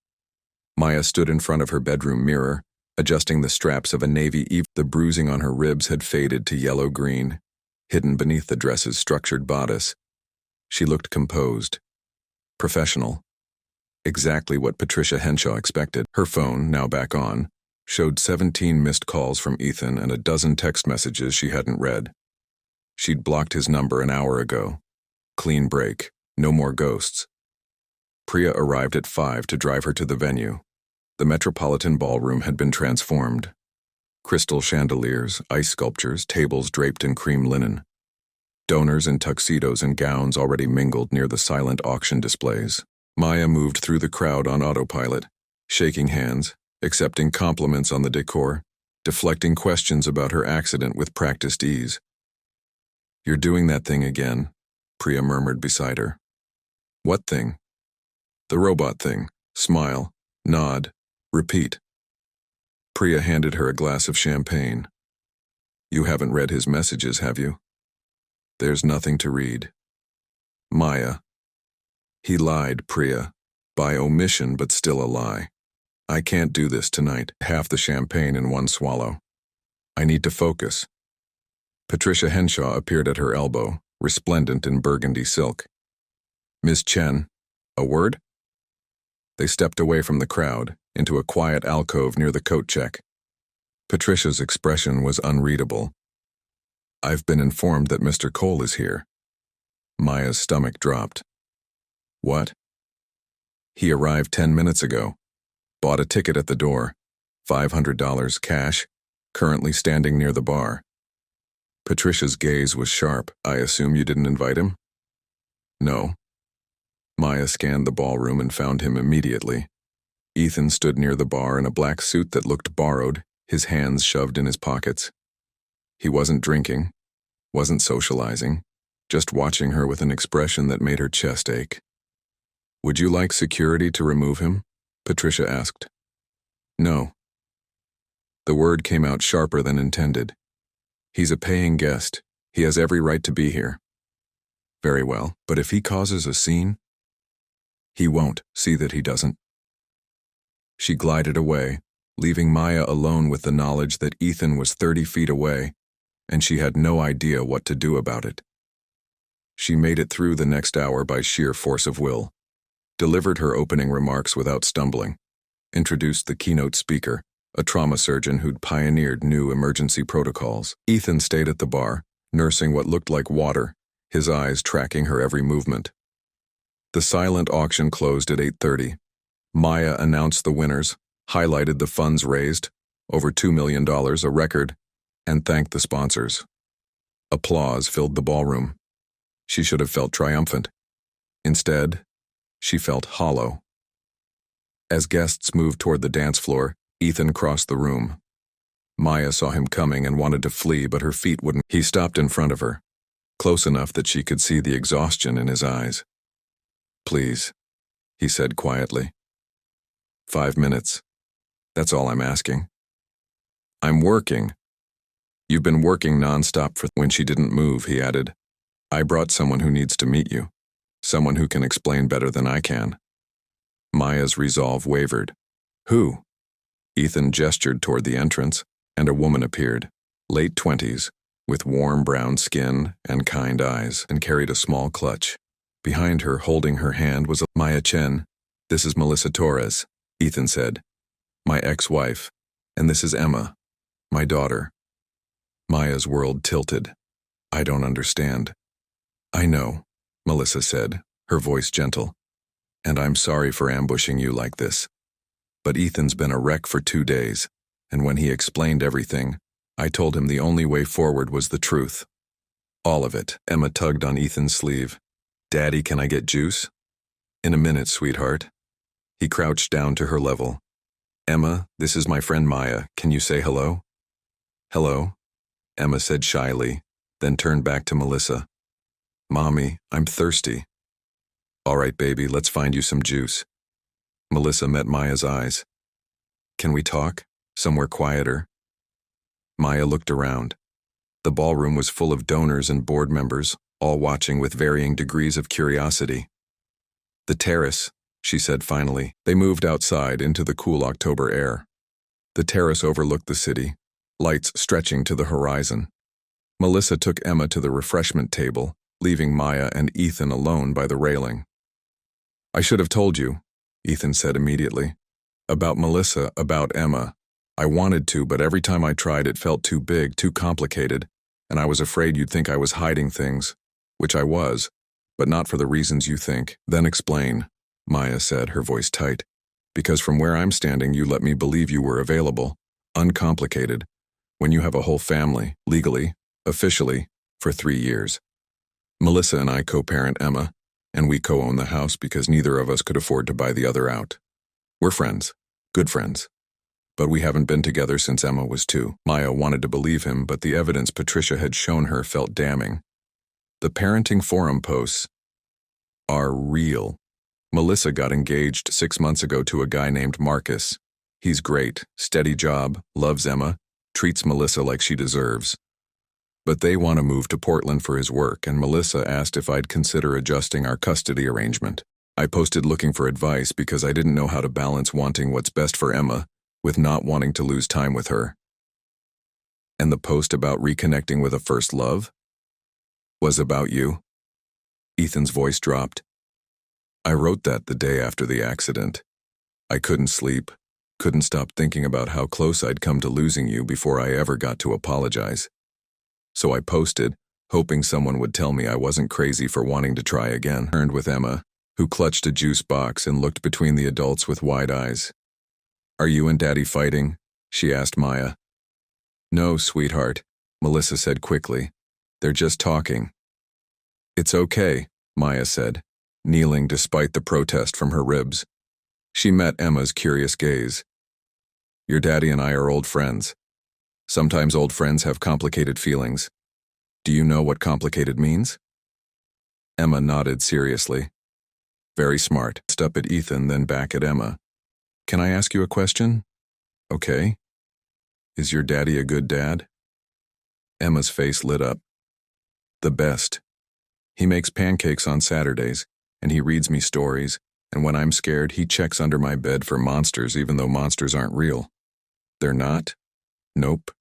Speaker 1: Maya stood in front of her bedroom mirror, adjusting the straps of a navy eve. The bruising on her ribs had faded to yellow-green, hidden beneath the dress's structured bodice. She looked composed. Professional. Exactly what Patricia Henshaw expected. Her phone, now back on, showed 17 missed calls from Ethan and a dozen text messages she hadn't read. She'd blocked his number an hour ago. Clean break. No more ghosts. Priya arrived at 5 to drive her to the venue. The Metropolitan Ballroom had been transformed. Crystal chandeliers, ice sculptures, tables draped in cream linen. Donors in tuxedos and gowns already mingled near the silent auction displays. Maya moved through the crowd on autopilot, shaking hands, accepting compliments on the decor, deflecting questions about her accident with practiced ease. You're doing that thing again, Priya murmured beside her. What thing? The robot thing. Smile, nod, repeat. Priya handed her a glass of champagne. You haven't read his messages, have you? There's nothing to read. Maya. He lied, Priya. By omission, but still a lie. I can't do this tonight. Half the champagne in one swallow. I need to focus. Patricia Henshaw appeared at her elbow, resplendent in burgundy silk. Miss Chen, a word? They stepped away from the crowd, into a quiet alcove near the coat check. Patricia's expression was unreadable. I've been informed that Mr. Cole is here. Maya's stomach dropped. What? He arrived 10 minutes ago. Bought a ticket at the door. $500 cash, currently standing near the bar. Patricia's gaze was sharp. I assume you didn't invite him? No. Maya scanned the ballroom and found him immediately. Ethan stood near the bar in a black suit that looked borrowed, his hands shoved in his pockets. He wasn't drinking, wasn't socializing, just watching her with an expression that made her chest ache. Would you like security to remove him? Patricia asked. No. The word came out sharper than intended. He's a paying guest. He has every right to be here. Very well, but if he causes a scene, he won't. See that he doesn't. She glided away, leaving Maya alone with the knowledge that Ethan was 30 feet away, and she had no idea what to do about it. She made it through the next hour by sheer force of will, delivered her opening remarks without stumbling, introduced the keynote speaker, a trauma surgeon who'd pioneered new emergency protocols. Ethan stayed at the bar, nursing what looked like water, his eyes tracking her every movement. The silent auction closed at 8:30. Maya announced the winners, highlighted the funds raised, over $2 million, a record, and thanked the sponsors. Applause filled the ballroom. She should have felt triumphant. Instead, she felt hollow. As guests moved toward the dance floor, Ethan crossed the room. Maya saw him coming and wanted to flee, but her feet wouldn't. He stopped in front of her, close enough that she could see the exhaustion in his eyes. Please, he said quietly. 5 minutes. That's all I'm asking. I'm working. You've been working nonstop for. When she didn't move, he added, I brought someone who needs to meet you. Someone who can explain better than I can. Maya's resolve wavered. Who? Ethan gestured toward the entrance, and a woman appeared, late 20s, with warm brown skin and kind eyes, and carried a small clutch. Behind her, holding her hand, was Maya Chen. This is Melissa Torres, Ethan said. My ex-wife. And this is Emma, my daughter. Maya's world tilted. I don't understand. I know, Melissa said, her voice gentle. And I'm sorry for ambushing you like this. But Ethan's been a wreck for 2 days, and when he explained everything, I told him the only way forward was the truth. All of it. Emma tugged on Ethan's sleeve. Daddy, can I get juice? In a minute, sweetheart. He crouched down to her level. Emma, this is my friend Maya. Can you say hello? Hello, Emma said shyly, then turned back to Melissa. Mommy, I'm thirsty. All right, baby, let's find you some juice. Melissa met Maya's eyes. Can we talk? Somewhere quieter? Maya looked around. The ballroom was full of donors and board members, all watching with varying degrees of curiosity. The terrace, she said finally. They moved outside into the cool October air. The terrace overlooked the city, lights stretching to the horizon. Melissa took Emma to the refreshment table, leaving Maya and Ethan alone by the railing. I should have told you, Ethan said immediately. About Melissa, about Emma. I wanted to, but every time I tried it felt too big, too complicated, and I was afraid you'd think I was hiding things, which I was, but not for the reasons you think. Then explain, Maya said, her voice tight. Because from where I'm standing, you let me believe you were available, uncomplicated, when you have a whole family, legally, officially, for 3 years. Melissa and I co-parent Emma, and we co-own the house because neither of us could afford to buy the other out. We're friends, good friends. But we haven't been together since Emma was 2. Maya wanted to believe him, but the evidence Patricia had shown her felt damning. The parenting forum posts are real. Melissa got engaged 6 months ago to a guy named Marcus. He's great, steady job, loves Emma, treats Melissa like she deserves. But they want to move to Portland for his work, and Melissa asked if I'd consider adjusting our custody arrangement. I posted looking for advice because I didn't know how to balance wanting what's best for Emma with not wanting to lose time with her. And the post about reconnecting with a first love was about you. Ethan's voice dropped. I wrote that the day after the accident. I couldn't sleep, couldn't stop thinking about how close I'd come to losing you before I ever got to apologize. So I posted, hoping someone would tell me I wasn't crazy for wanting to try again. I turned with Emma, who clutched a juice box and looked between the adults with wide eyes. Are you and Daddy fighting? She asked Maya. No, sweetheart, Melissa said quickly. They're just talking. It's okay, Maya said, kneeling despite the protest from her ribs. She met Emma's curious gaze. Your daddy and I are old friends. Sometimes old friends have complicated feelings. Do you know what complicated means? Emma nodded seriously. Very smart. Looked up at Ethan, then back at Emma. Can I ask you a question? Okay. Is your daddy a good dad? Emma's face lit up. The best. He makes pancakes on Saturdays, and he reads me stories, and when I'm scared, he checks under my bed for monsters even though monsters aren't real. They're not? Nope.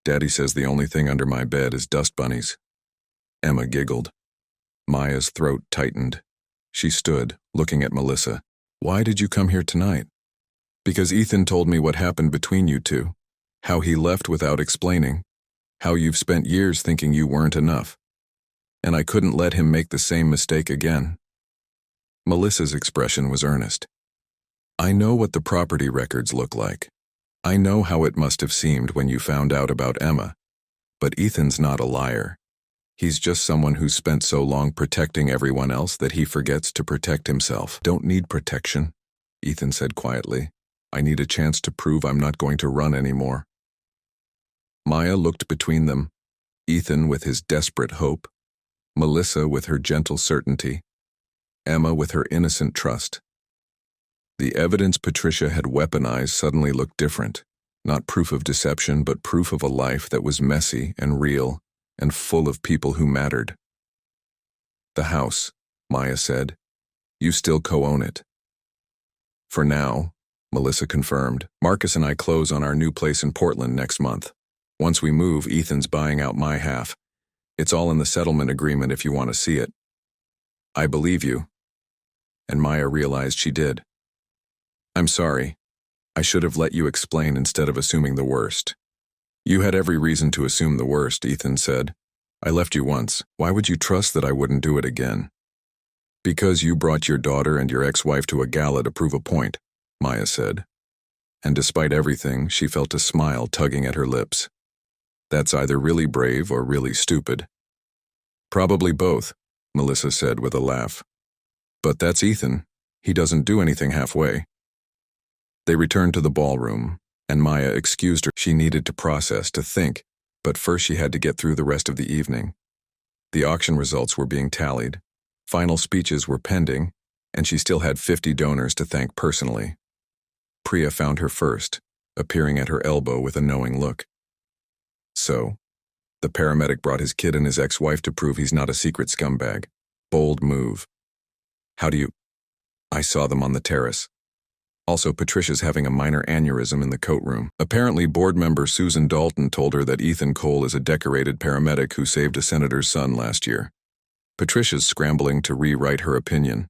Speaker 1: Daddy says the only thing under my bed is dust bunnies. Emma giggled. Maya's throat tightened. She stood, looking at Melissa. Why did you come here tonight? Because Ethan told me what happened between you two, how he left without explaining, how you've spent years thinking you weren't enough. And I couldn't let him make the same mistake again. Melissa's expression was earnest. I know what the property records look like. I know how it must have seemed when you found out about Emma. But Ethan's not a liar. He's just someone who's spent so long protecting everyone else that he forgets to protect himself. Don't need protection, Ethan said quietly. I need a chance to prove I'm not going to run anymore. Maya looked between them, Ethan with his desperate hope, Melissa with her gentle certainty, Emma with her innocent trust. The evidence Patricia had weaponized suddenly looked different, not proof of deception, but proof of a life that was messy and real and full of people who mattered. The house, Maya said. You still co-own it. For now, Melissa confirmed. Marcus and I close on our new place in Portland next month. Once we move, Ethan's buying out my half. It's all in the settlement agreement if you want to see it. I believe you. And Maya realized she did. I'm sorry. I should have let you explain instead of assuming the worst. You had every reason to assume the worst, Ethan said. I left you once. Why would you trust that I wouldn't do it again? Because you brought your daughter and your ex-wife to a gala to prove a point, Maya said. And despite everything, she felt a smile tugging at her lips. That's either really brave or really stupid. Probably both, Melissa said with a laugh. But that's Ethan. He doesn't do anything halfway. They returned to the ballroom, and Maya excused her. She needed to process, to think, but first she had to get through the rest of the evening. The auction results were being tallied, final speeches were pending, and she still had 50 donors to thank personally. Priya found her first, appearing at her elbow with a knowing look. So, the paramedic brought his kid and his ex-wife to prove he's not a secret scumbag. Bold move. How do you... I saw them on the terrace. Also, Patricia's having a minor aneurysm in the coat room. Apparently, board member Susan Dalton told her that Ethan Cole is a decorated paramedic who saved a senator's son last year. Patricia's scrambling to rewrite her opinion.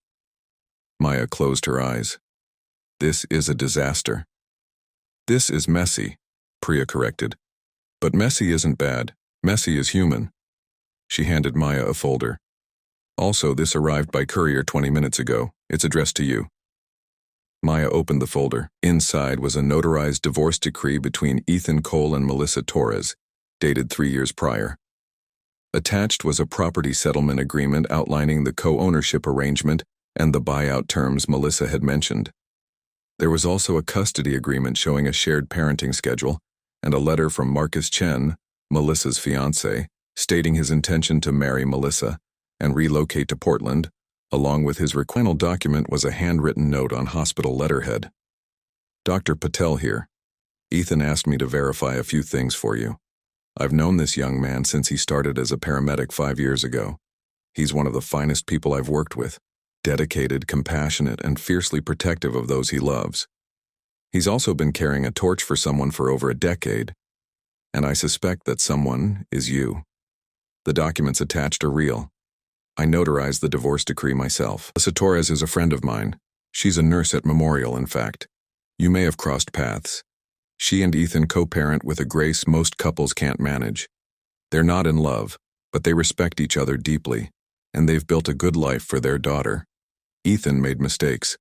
Speaker 1: Maya closed her eyes. This is a disaster. This is messy, Priya corrected. But messy isn't bad. Messy is human. She handed Maya a folder. Also, this arrived by courier 20 minutes ago. It's addressed to you. Maya opened the folder. Inside was a notarized divorce decree between Ethan Cole and Melissa Torres, dated 3 years prior. Attached was a property settlement agreement outlining the co-ownership arrangement and the buyout terms Melissa had mentioned. There was also a custody agreement showing a shared parenting schedule and a letter from Marcus Chen, Melissa's fiancé, stating his intention to marry Melissa and relocate to Portland. Along with his final document was a handwritten note on hospital letterhead. Dr. Patel here. Ethan asked me to verify a few things for you. I've known this young man since he started as a paramedic 5 years ago. He's one of the finest people I've worked with, dedicated, compassionate, and fiercely protective of those he loves. He's also been carrying a torch for someone for over a decade, and I suspect that someone is you. The documents attached are real. I notarized the divorce decree myself. Melissa Torres is a friend of mine. She's a nurse at Memorial, in fact. You may have crossed paths. She and Ethan co-parent with a grace most couples can't manage. They're not in love, but they respect each other deeply, and they've built a good life for their daughter. Ethan made mistakes,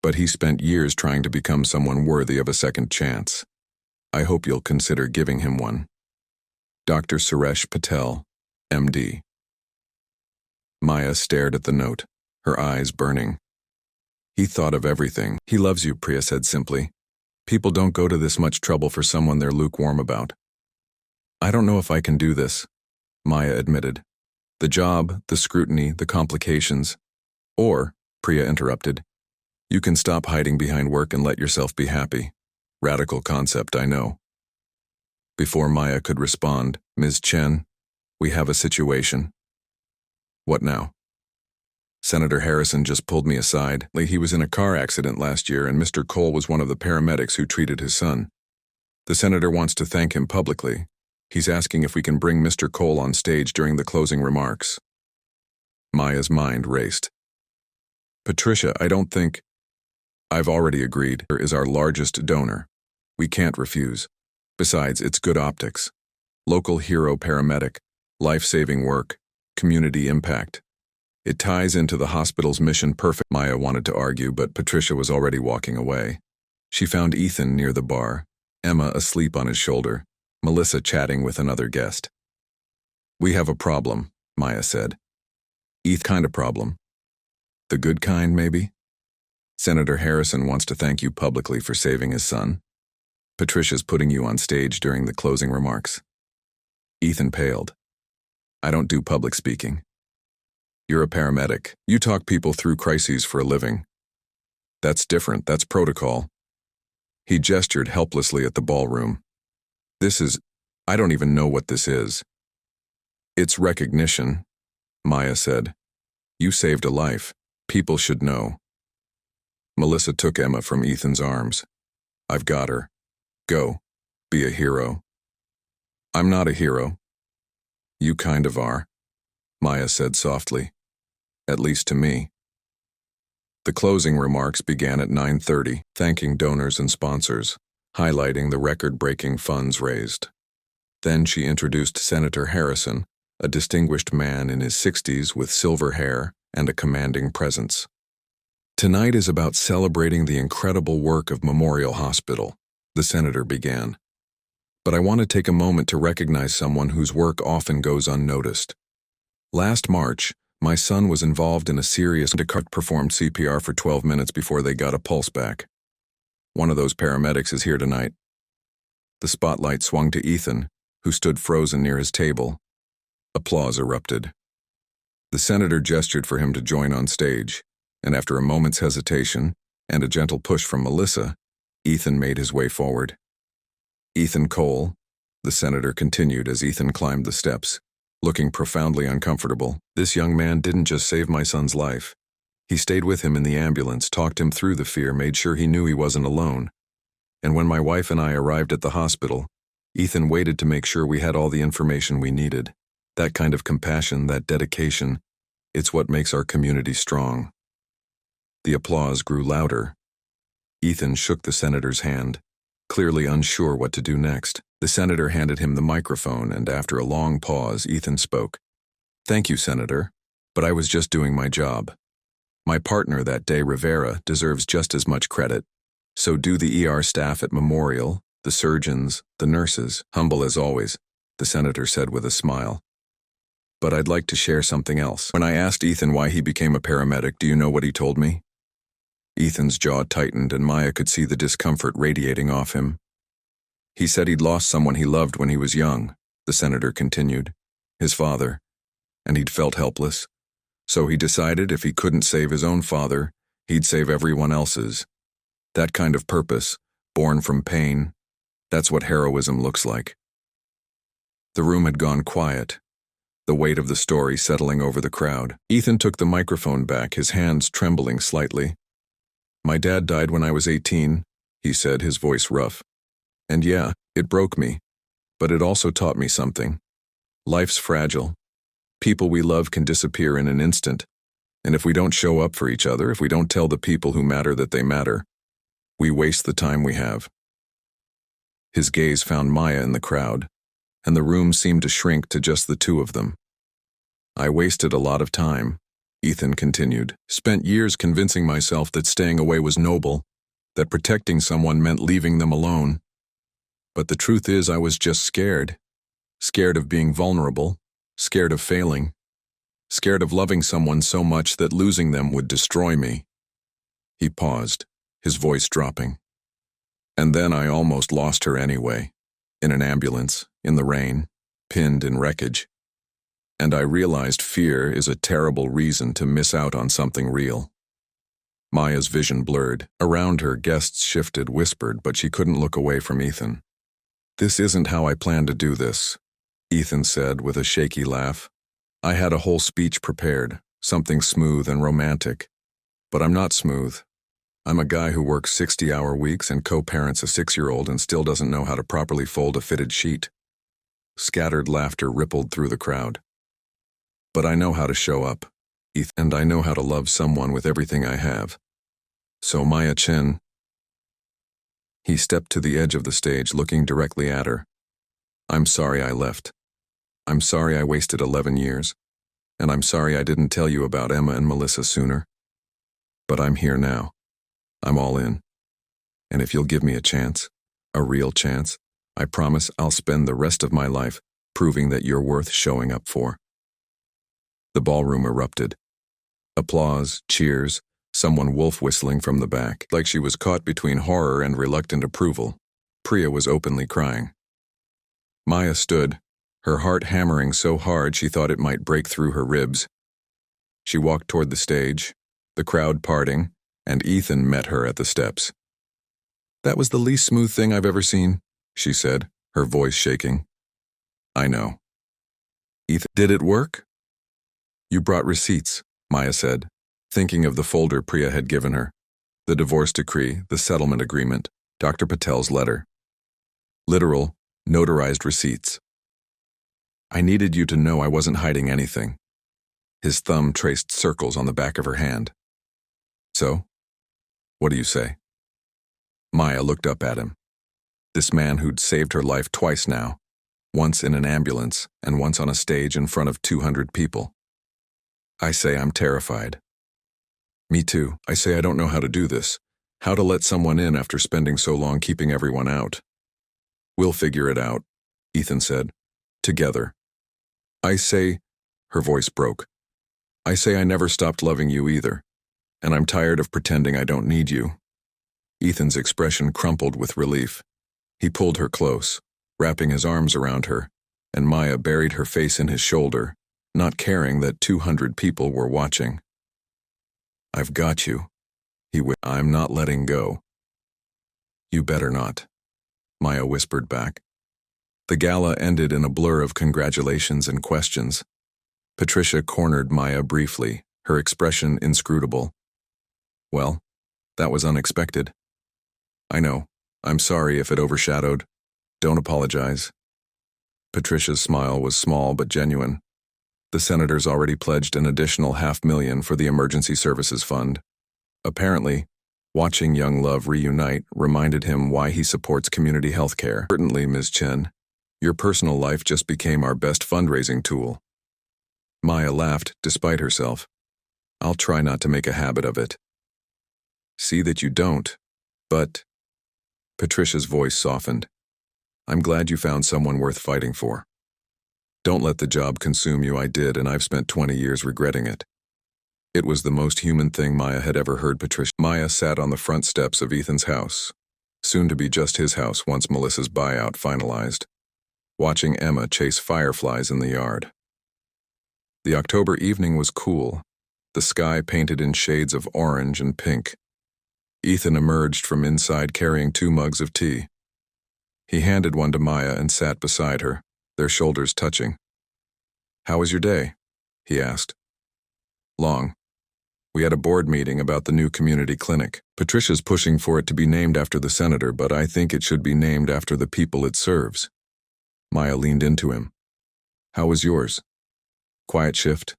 Speaker 1: but he spent years trying to become someone worthy of a second chance. I hope you'll consider giving him one. Dr. Suresh Patel, MD. Maya stared at the note, her eyes burning. He thought of everything. He loves you, Priya said simply. People don't go to this much trouble for someone they're lukewarm about. I don't know if I can do this, Maya admitted. The job, the scrutiny, the complications. Or, Priya interrupted, you can stop hiding behind work and let yourself be happy. Radical concept, I know. Before Maya could respond, Ms. Chen, we have a situation. What now? Senator Harrison just pulled me aside. He was in a car accident last year, and Mr. Cole was one of the paramedics who treated his son. The senator wants to thank him publicly. He's asking if we can bring Mr. Cole on stage during the closing remarks. Maya's mind raced. Patricia, I don't think... I've already agreed. He is our largest donor. We can't refuse. Besides, it's good optics. Local hero paramedic, life-saving work, community impact. It ties into the hospital's mission perfect. Maya wanted to argue, but Patricia was already walking away. She found Ethan near the bar, Emma asleep on his shoulder, Melissa chatting with another guest. We have a problem, Maya said. Kind of problem. The good kind, maybe? Senator Harrison wants to thank you publicly for saving his son. Patricia's putting you on stage during the closing remarks. Ethan paled. I don't do public speaking. You're a paramedic. You talk people through crises for a living. That's different. That's protocol. He gestured helplessly at the ballroom. I don't even know what this is. It's recognition, Maya said. You saved a life. People should know. Melissa took Emma from Ethan's arms. I've got her. Go. Be a hero. I'm not a hero. You kind of are, Maya said softly. At least to me. The closing remarks began at 9:30, thanking donors and sponsors, highlighting the record-breaking funds raised. Then she introduced Senator Harrison, a distinguished man in his 60s with silver hair and a commanding presence. Tonight is about celebrating the incredible work of Memorial Hospital, the senator began. But I want to take a moment to recognize someone whose work often goes unnoticed. Last March, my son was involved in a serious Descartes performed CPR for 12 minutes before they got a pulse back. One of those paramedics is here tonight. The spotlight swung to Ethan, who stood frozen near his table. Applause erupted. The senator gestured for him to join on stage, and after a moment's hesitation and a gentle push from Melissa, Ethan made his way forward. Ethan Cole, the senator continued as Ethan climbed the steps, looking profoundly uncomfortable. This young man didn't just save my son's life. He stayed with him in the ambulance, talked him through the fear, made sure he knew he wasn't alone. And when my wife and I arrived at the hospital, Ethan waited to make sure we had all the information we needed. That kind of compassion, that dedication, it's what makes our community strong. The applause grew louder. Ethan shook the senator's hand, clearly unsure what to do next. The senator handed him the microphone, and after a long pause, Ethan spoke. Thank you, Senator, but I was just doing my job. My partner that day, Rivera, deserves just as much credit. So do the ER staff at Memorial, the surgeons, the nurses, humble as always, the senator said with a smile. But I'd like to share something else. When I asked Ethan why he became a paramedic, do you know what he told me? Ethan's jaw tightened, and Maya could see the discomfort radiating off him. He said he'd lost someone he loved when he was young, the senator continued. his father, and he'd felt helpless. So he decided if he couldn't save his own father, he'd save everyone else's. That kind of purpose, born from pain, that's what heroism looks like. The room had gone quiet, the weight of the story settling over the crowd. Ethan took the microphone back, his hands trembling slightly. "My dad died when I was 18, he said, his voice rough. And yeah, it broke me, but it also taught me something. Life's fragile. People we love can disappear in an instant, and if we don't show up for each other, if we don't tell the people who matter that they matter, we waste the time we have." His gaze found Maya in the crowd, and the room seemed to shrink to just the two of them. "I wasted a lot of time," Ethan continued. "Spent years convincing myself that staying away was noble, that protecting someone meant leaving them alone. But the truth is I was just scared. Scared of being vulnerable, scared of failing, scared of loving someone so much that losing them would destroy me." He paused, his voice dropping. "And then I almost lost her anyway. In an ambulance, in the rain, pinned in wreckage. And I realized fear is a terrible reason to miss out on something real." Maya's vision blurred. Around her, guests shifted, whispered, but she couldn't look away from Ethan. "This isn't how I planned to do this," Ethan said with a shaky laugh. "I had a whole speech prepared, something smooth and romantic. But I'm not smooth. I'm a guy who works 60-hour weeks and co-parents a 6-year-old and still doesn't know how to properly fold a fitted sheet." Scattered laughter rippled through the crowd. "But I know how to show up, Ethan, and I know how to love someone with everything I have. So Maya Chen..." He stepped to the edge of the stage, looking directly at her. "I'm sorry I left. I'm sorry I wasted 11 years. And I'm sorry I didn't tell you about Emma and Melissa sooner. But I'm here now. I'm all in. And if you'll give me a chance, a real chance, I promise I'll spend the rest of my life proving that you're worth showing up for." The ballroom erupted. Applause, cheers, someone wolf whistling from the back, like she was caught between horror and reluctant approval. Priya was openly crying. Maya stood, her heart hammering so hard she thought it might break through her ribs. She walked toward the stage, the crowd parting, and Ethan met her at the steps. "That was the least smooth thing I've ever seen," she said, her voice shaking. "I know." "Ethan, did it work?" "You brought receipts," Maya said, thinking of the folder Priya had given her. The divorce decree, the settlement agreement, Dr. Patel's letter. Literal, notarized receipts. "I needed you to know I wasn't hiding anything." His thumb traced circles on the back of her hand. "So? What do you say?" Maya looked up at him. This man who'd saved her life twice now, once in an ambulance and once on a stage in front of 200 people. "I say I'm terrified." "Me too. I say I don't know how to do this, how to let someone in after spending so long keeping everyone out." "We'll figure it out," Ethan said. "Together." "I say," her voice broke, "I say I never stopped loving you either. And I'm tired of pretending I don't need you." Ethan's expression crumpled with relief. He pulled her close, wrapping his arms around her, and Maya buried her face in his shoulder, not caring that 200 people were watching. "I've got you," "I'm not letting go." "You better not," Maya whispered back. The gala ended in a blur of congratulations and questions. Patricia cornered Maya briefly, her expression inscrutable. "Well, that was unexpected." "I know. I'm sorry if it overshadowed. Don't apologize." Patricia's smile was small but genuine. The senators already pledged an additional $500,000 for the Emergency Services Fund. Apparently, watching young love reunite reminded him why he supports community health care. "Certainly, Ms. Chen. Your personal life just became our best fundraising tool." Maya laughed, despite herself. "I'll try not to make a habit of it." "See that you don't. But..." Patricia's voice softened. "I'm glad you found someone worth fighting for. Don't let the job consume you. I did, and I've spent 20 years regretting it." It was the most human thing Maya had ever heard Patricia. Maya sat on the front steps of Ethan's house, soon to be just his house once Melissa's buyout finalized, watching Emma chase fireflies in the yard. The October evening was cool, the sky painted in shades of orange and pink. Ethan emerged from inside carrying 2 mugs of tea. He handed one to Maya and sat beside her, their shoulders touching. "How was your day?" he asked. "Long. We had a board meeting about the new community clinic. Patricia's pushing for it to be named after the senator, but I think it should be named after the people it serves." Maya leaned into him. "How was yours?" "Quiet shift.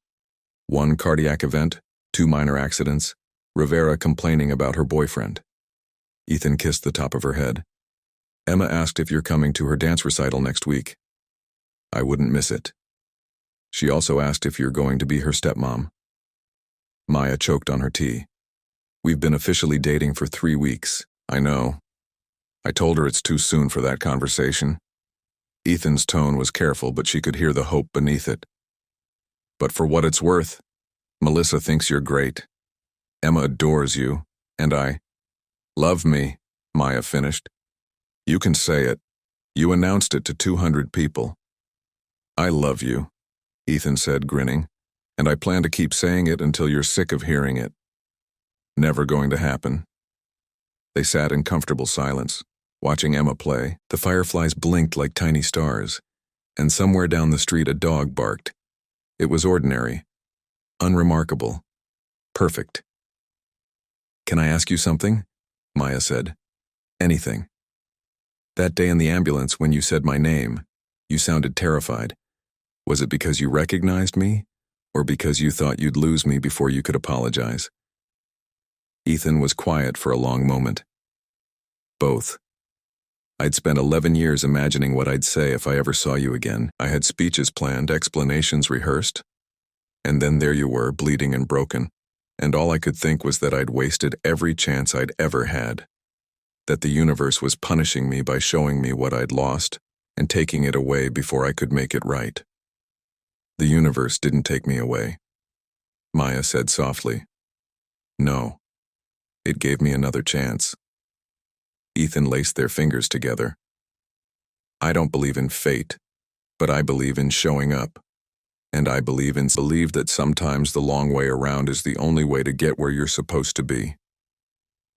Speaker 1: 1 cardiac event, 2 minor accidents, Rivera complaining about her boyfriend." Ethan kissed the top of her head. "Emma asked if you're coming to her dance recital next week." "I wouldn't miss it." "She also asked if you're going to be her stepmom." Maya choked on her tea. "We've been officially dating for 3 weeks. I know. I told her it's too soon for that conversation." Ethan's tone was careful, but she could hear the hope beneath it. "But for what it's worth, Melissa thinks you're great. Emma adores you, and I love me," Maya finished. "You can say it. You announced it to 200 people." "I love you," Ethan said, grinning, "and I plan to keep saying it until you're sick of hearing it." "Never going to happen." They sat in comfortable silence, watching Emma play. The fireflies blinked like tiny stars, and somewhere down the street a dog barked. It was ordinary, unremarkable, perfect. "Can I ask you something?" Maya said. "Anything." "That day in the ambulance when you said my name, you sounded terrified. Was it because you recognized me, or because you thought you'd lose me before you could apologize?" Ethan was quiet for a long moment. "Both. I'd spent 11 years imagining what I'd say if I ever saw you again. I had speeches planned, explanations rehearsed. And then there you were, bleeding and broken. And all I could think was that I'd wasted every chance I'd ever had. That the universe was punishing me by showing me what I'd lost and taking it away before I could make it right." "The universe didn't take me away," Maya said softly. "No. It gave me another chance." Ethan laced their fingers together. "I don't believe in fate, but I believe in showing up. And I believe that sometimes the long way around is the only way to get where you're supposed to be."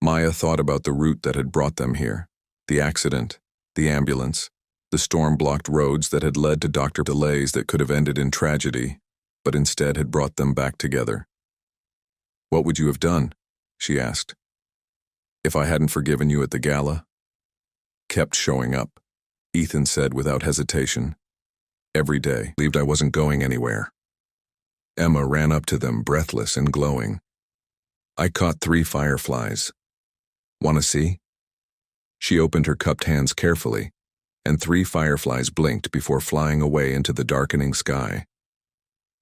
Speaker 1: Maya thought about the route that had brought them here, the accident, the ambulance, the storm-blocked roads that had led to doctor delays that could have ended in tragedy, but instead had brought them back together. "What would you have done?" she asked. "If I hadn't forgiven you at the gala?" "Kept showing up," Ethan said without hesitation. "Every day. Believed I wasn't going anywhere." Emma ran up to them, breathless and glowing. "I caught 3 fireflies. Want to see?" She opened her cupped hands carefully, and 3 fireflies blinked before flying away into the darkening sky.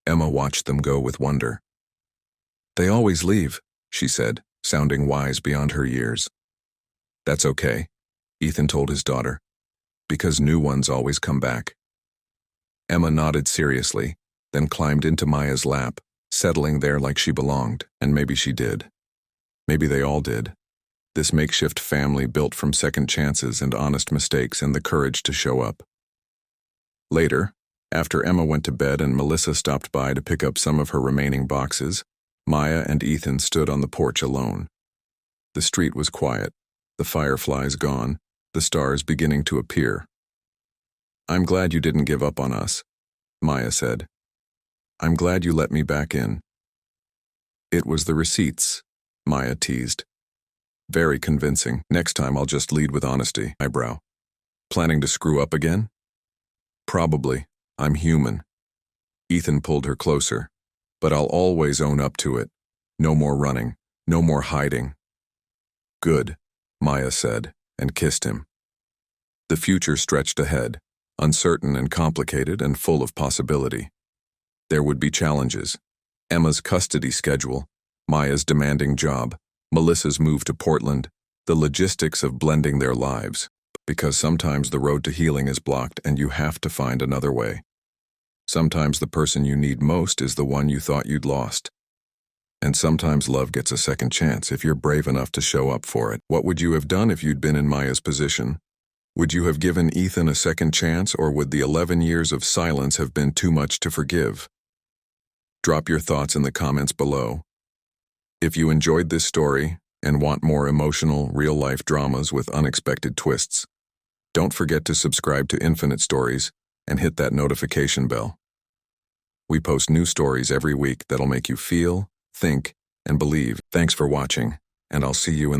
Speaker 1: Emma watched them go with wonder. "They always leave," she said, sounding wise beyond her years. "That's okay," Ethan told his daughter, "because new ones always come back." Emma nodded seriously, then climbed into Maya's lap, settling there like she belonged, and maybe she did. Maybe they all did. This makeshift family built from second chances and honest mistakes and the courage to show up. Later, after Emma went to bed and Melissa stopped by to pick up some of her remaining boxes, Maya and Ethan stood on the porch alone. The street was quiet, the fireflies gone, the stars beginning to appear. "I'm glad you didn't give up on us," Maya said. "I'm glad you let me back in." "It was the receipts," Maya teased. "Very convincing. Next time I'll just lead with honesty." Eyebrow. "Planning to screw up again?" "Probably. I'm human." Ethan pulled her closer. "But I'll always own up to it. No more running. No more hiding." "Good," Maya said, and kissed him. The future stretched ahead, uncertain and complicated and full of possibility. There would be challenges. Emma's custody schedule, Maya's demanding job, Melissa's move to Portland, the logistics of blending their lives. Because sometimes the road to healing is blocked and you have to find another way. Sometimes the person you need most is the one you thought you'd lost. And sometimes love gets a second chance if you're brave enough to show up for it. What would you have done if you'd been in Maya's position? Would you have given Ethan a second chance, or would the 11 years of silence have been too much to forgive? Drop your thoughts in the comments below. If you enjoyed this story and want more emotional, real-life dramas with unexpected twists, don't forget to subscribe to Infinite Stories and hit that notification bell. We post new stories every week that'll make you feel, think, and believe. Thanks for watching, and I'll see you in the